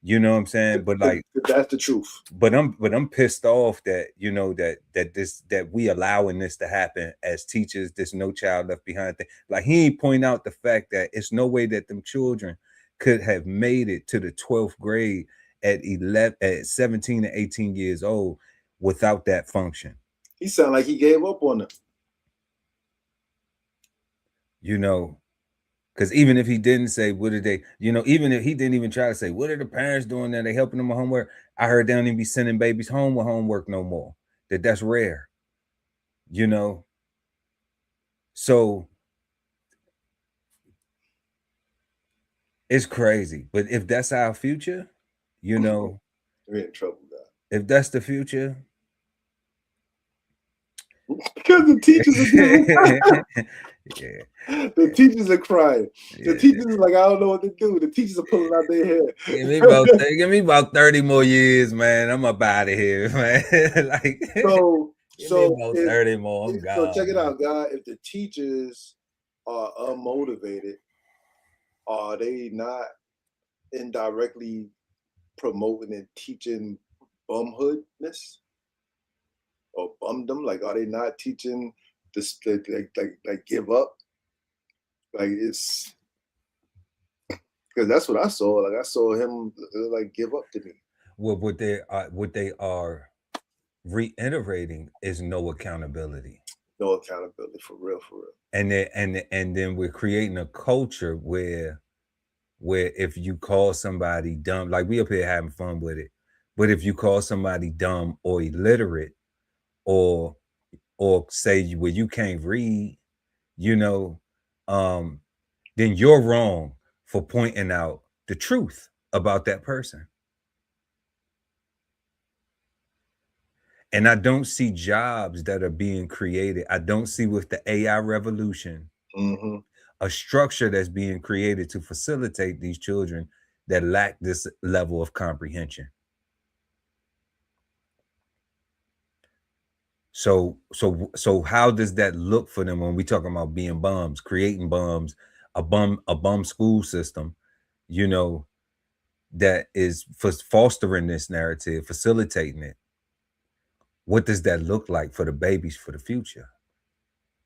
You know what I'm saying? But like, that's the truth. But I'm pissed off that, you know, that we allowing this to happen as teachers, this No Child Left Behind thing. Like, he ain't point out the fact that it's no way that them children could have made it to the 12th grade at 17 and 18 years old without that function. He sounded like he gave up on them. You know, because even if he didn't say, what did they, you know, even if he didn't even try to say, what are the parents doing there? They helping them with homework. I heard they don't even be sending babies home with homework no more. That's rare, you know? So it's crazy. But if that's our future, you know, we're in trouble, guys. If that's the future. Because the teachers are yeah. The teachers are crying. Yeah. The teachers are like, I don't know what to do. The teachers are pulling out their hair. Give me about 30 more years, man. I'm up out of here, man. Like, so about 30 more. I'm gone. So check it out, guys. If the teachers are unmotivated, are they not indirectly promoting and teaching bumhoodness or bumdom? Like, are they not teaching this, like give up? Like, it's because that's what I saw. Like, I saw him like give up to me. Well, what they are reiterating is no accountability. No accountability, for real. And then we're creating a culture where if you call somebody dumb, like we up here having fun with it, but if you call somebody dumb or illiterate, or say, well, you can't read, you know, then you're wrong for pointing out the truth about that person. And I don't see jobs that are being created. I don't see, with the AI revolution, a structure that's being created to facilitate these children that lack this level of comprehension. So how does that look for them when we talking about being bums, creating bums, a bum school system, you know, that is fostering this narrative, facilitating it? What does that look like for the babies for the future?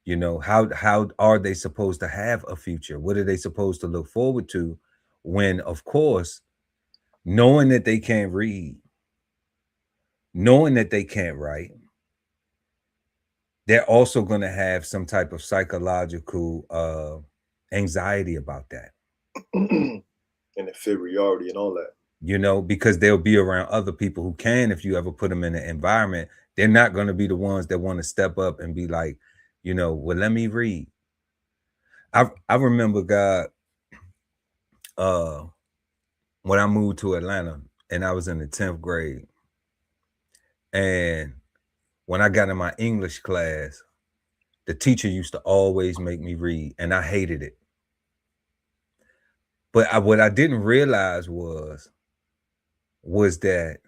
You know, how are they supposed to have a future? What are they supposed to look forward to when, of course, knowing that they can't read, knowing that they can't write, they're also going to have some type of psychological anxiety about that. And inferiority and all that. You know, because they'll be around other people who can, if you ever put them in an environment, they're not going to be the ones that want to step up and be like, you know, well, let me read. I remember, God, when I moved to Atlanta and I was in the 10th grade, and when I got in my English class, the teacher used to always make me read, and I hated it. But what I didn't realize was that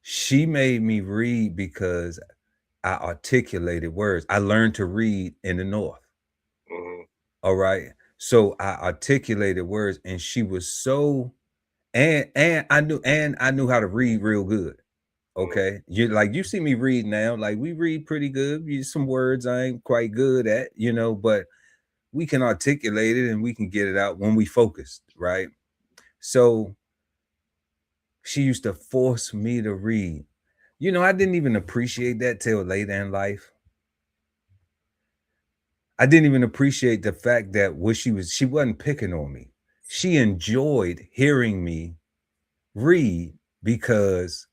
she made me read because I articulated words. I learned to read in the North. All right. So I articulated words, and she was so, and I knew how to read real good. Okay. You see me read now, like we read pretty good. Some words I ain't quite good at, you know, but we can articulate it and we can get it out when we focused, right? So she used to force me to read. You know, I didn't even appreciate that till later in life. I didn't even appreciate the fact that she wasn't picking on me. She enjoyed hearing me read because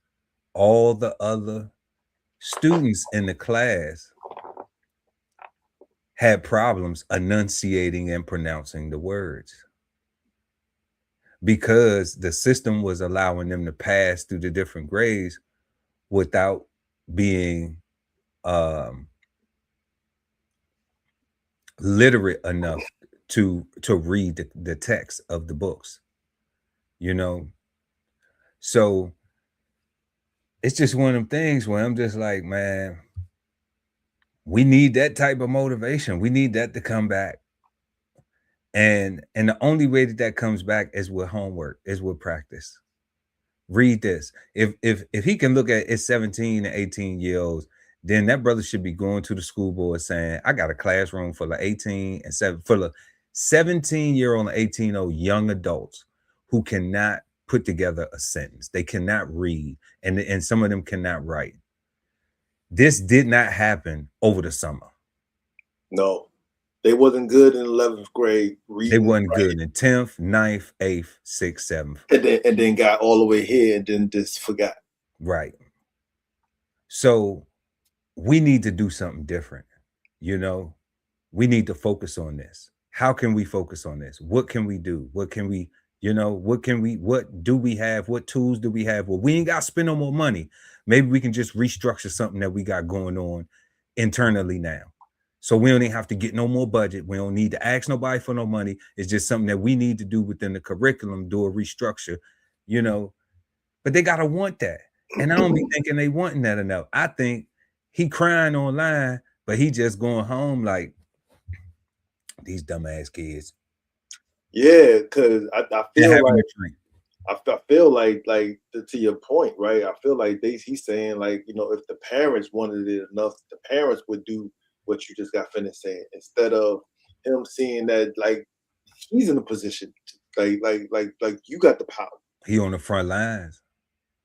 all the other students in the class had problems enunciating and pronouncing the words, because the system was allowing them to pass through the different grades without being literate enough to read the text of the books, you know. So it's just one of them things where I'm just like, man, we need that type of motivation. We need that to come back. And the only way that comes back is with homework, is with practice. Read this. If he can look at his 17 and 18-year-olds, then that brother should be going to the school board saying, I got a classroom full of 18 and 7 full of 17-year-old and 18-year-old young adults who cannot put together a sentence. They cannot read, and some of them cannot write. This did not happen over the summer. No, they wasn't good in 11th grade reading. They wasn't good in 10th, 9th, 8th, 6th, 7th. And then got all the way here and then just forgot. Right. So we need to do something different. You know, we need to focus on this. How can we focus on this? What can we do? What can we, you know, what do we have? What tools do we have? Well, we ain't got to spend no more money. Maybe we can just restructure something that we got going on internally now. So we don't even have to get no more budget. We don't need to ask nobody for no money. It's just something that we need to do within the curriculum, do a restructure, you know, but they got to want that. And I don't be thinking they wanting that enough. I think he crying online, but he just going home like these dumbass kids. Yeah, because I feel like to your point, right? I feel like he's saying like, you know, if the parents wanted it enough, the parents would do what you just got finished saying, instead of him seeing that like he's in a position to, like you got the power. He on the front lines.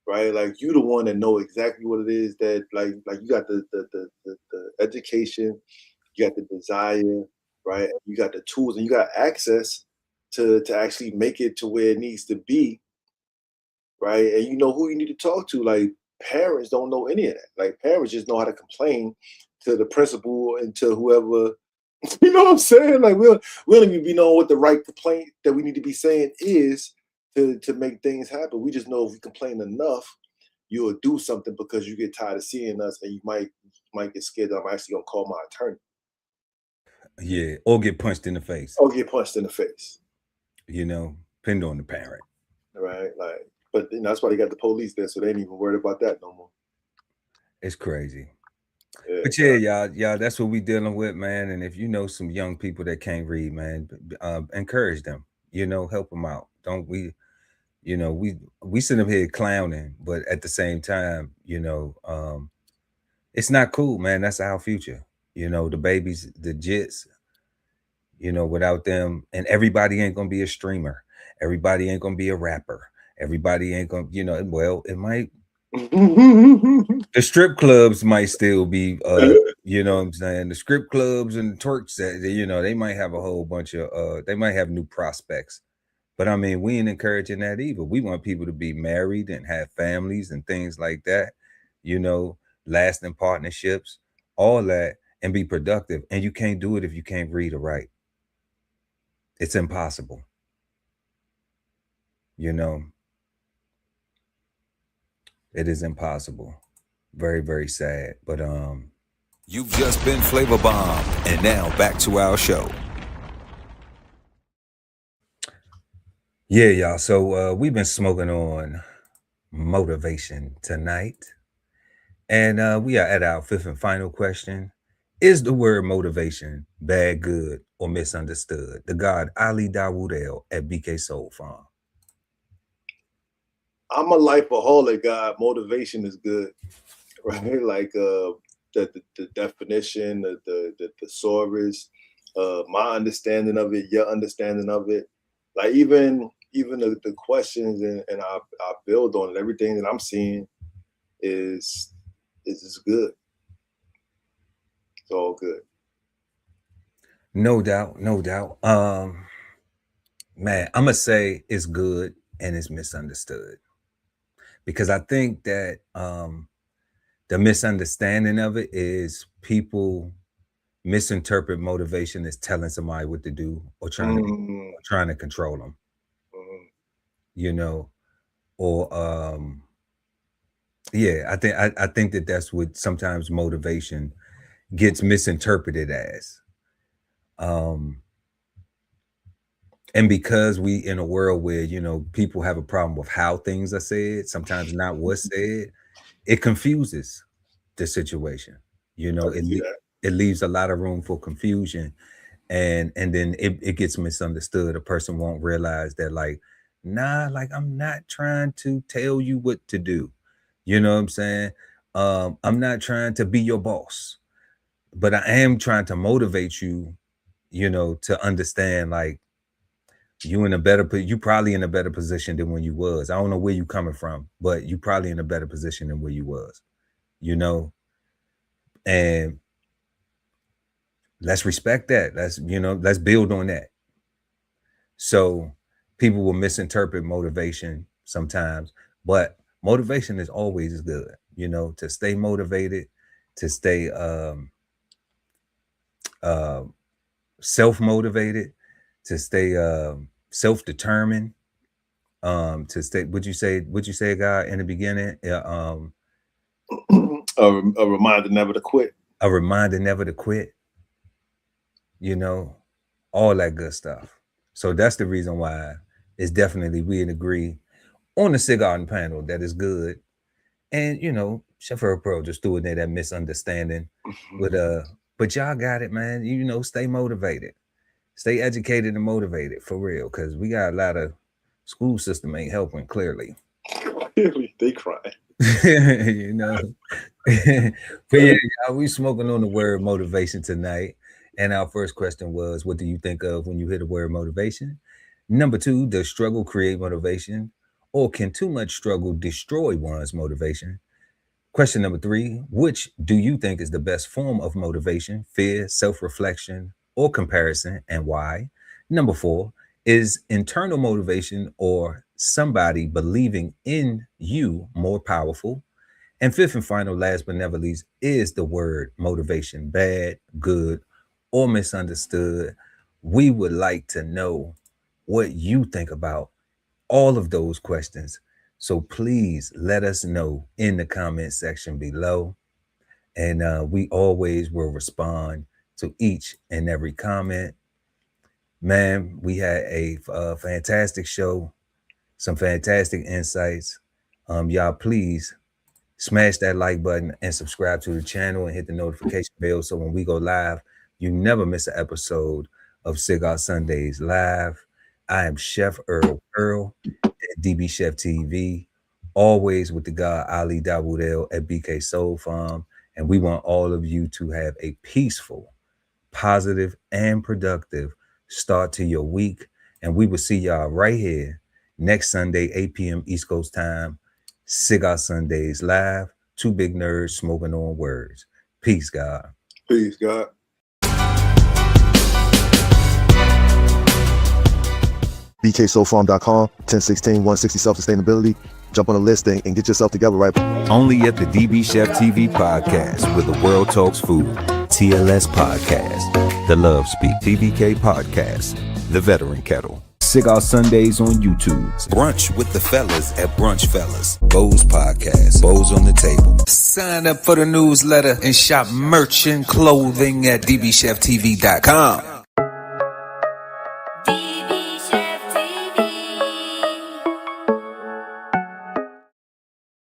Right, like you the one that know exactly what it is that like you got the education, you got the desire, right? You got the tools and you got access to actually make it to where it needs to be, right? And you know who you need to talk to. Like parents don't know any of that. Like parents just know how to complain to the principal and to whoever. You know what I'm saying? Like we don't even be knowing what the right complaint that we need to be saying is to make things happen. We just know if we complain enough, you'll do something because you get tired of seeing us, and you might get scared that I'm actually gonna call my attorney. Yeah, or get punched in the face. You know, depend on the parent. Right, like, but you know, that's why they got the police there, so they ain't even worried about that no more. It's crazy. Yeah, but yeah, y'all, that's what we dealing with, man. And if you know some young people that can't read, man, encourage them. You know, help them out. Don't we? You know, we sit up here clowning, but at the same time, you know, it's not cool, man. That's our future. You know, the babies, the jits, you know, without them, and everybody ain't gonna be a streamer. Everybody ain't gonna be a rapper. Everybody ain't gonna, you know, well, it might. The strip clubs might still be, you know what I'm saying? The strip clubs and the Turks, you know, they might have a whole bunch of, they might have new prospects. But I mean, we ain't encouraging that either. We want people to be married and have families and things like that, you know, lasting partnerships, all that, and be productive. And you can't do it if you can't read or write. It's impossible. You know, it is impossible. Very, very sad. But you've just been Flavor Bomb, and now back to our show. Yeah, y'all. So we've been smoking on motivation tonight. And we are at our fifth and final question. Is the word motivation bad, good, or misunderstood? The God Ali Dawood at BK Soul Farm. I'm a lifeaholic, God. Motivation is good, right? Like the definition, the thesaurus, my understanding of it, your understanding of it. Like even the questions and I build on it. Everything that I'm seeing is good. It's all good. No doubt, no doubt. Man, I'm gonna say it's good and it's misunderstood, because I think that the misunderstanding of it is people misinterpret motivation as telling somebody what to do or trying to control them. You know, or yeah, I think that that's what sometimes motivation gets misinterpreted as. And because we in a world where, you know, people have a problem with how things are said, sometimes not what's said, it confuses the situation. You know, it leaves a lot of room for confusion, and then it gets misunderstood. A person won't realize that, like, nah, like, I'm not trying to tell you what to do. You know what I'm saying? I'm not trying to be your boss, but I am trying to motivate you, you know, to understand, like, you probably in a better position than when you was. I don't know where you coming from, but you probably in a better position than where you was, you know, and let's respect that. Let's build on that. So people will misinterpret motivation sometimes, but motivation is always good, you know, to stay motivated, to stay self-motivated, to stay self-determined, to stay, would you say, God, in the beginning? A reminder never to quit. A reminder never to quit. You know, all that good stuff. So that's the reason why it's definitely, we agree on the Cigarden Panel that is good. And, you know, Chef Earl Pearl just threw in there that misunderstanding with but y'all got it, man. You know, stay motivated, stay educated and motivated for real, because we got a lot of school system ain't helping, clearly. Clearly, they cry. You know. But yeah, y'all, we smoking on the word motivation tonight. And our first question was, what do you think of when you hear the word motivation? Number 2, does struggle create motivation? Or can too much struggle destroy one's motivation? Question number 3, which do you think is the best form of motivation? Fear, self-reflection, or comparison, and why? Number 4, is internal motivation or somebody believing in you more powerful? And 5th and final, last but never least, is the word motivation bad, good, or misunderstood? We would like to know what you think about all of those questions. So please let us know in the comment section below. And we always will respond to each and every comment. Man, we had a fantastic show, some fantastic insights. Y'all, please smash that like button and subscribe to the channel and hit the notification bell so when we go live, you never miss an episode of Cigar Sundays Live. I am Chef Earl at DBCHEFTV, always with the guy Ali Dawoodell at BK Soul Farm. And we want all of you to have a peaceful, positive, and productive start to your week. And we will see y'all right here next Sunday, 8 p.m. East Coast time, Cigar Sundays Live. 2 big nerds smoking on words. Peace, God. Peace, God. BKSoulFarm.com, 1016-160 self-sustainability. Jump on the list and get yourself together, right? Only at the DBCHEFTV podcast, where the world talks food. TLS podcast, The Love Speak. TVK podcast, The Veteran Kettle. Cigar Sundays on YouTube. Brunch with the fellas at Brunch Fellas. Bo's podcast, Bo's on the table. Sign up for the newsletter and shop merch and clothing at DBCHEFTV.com.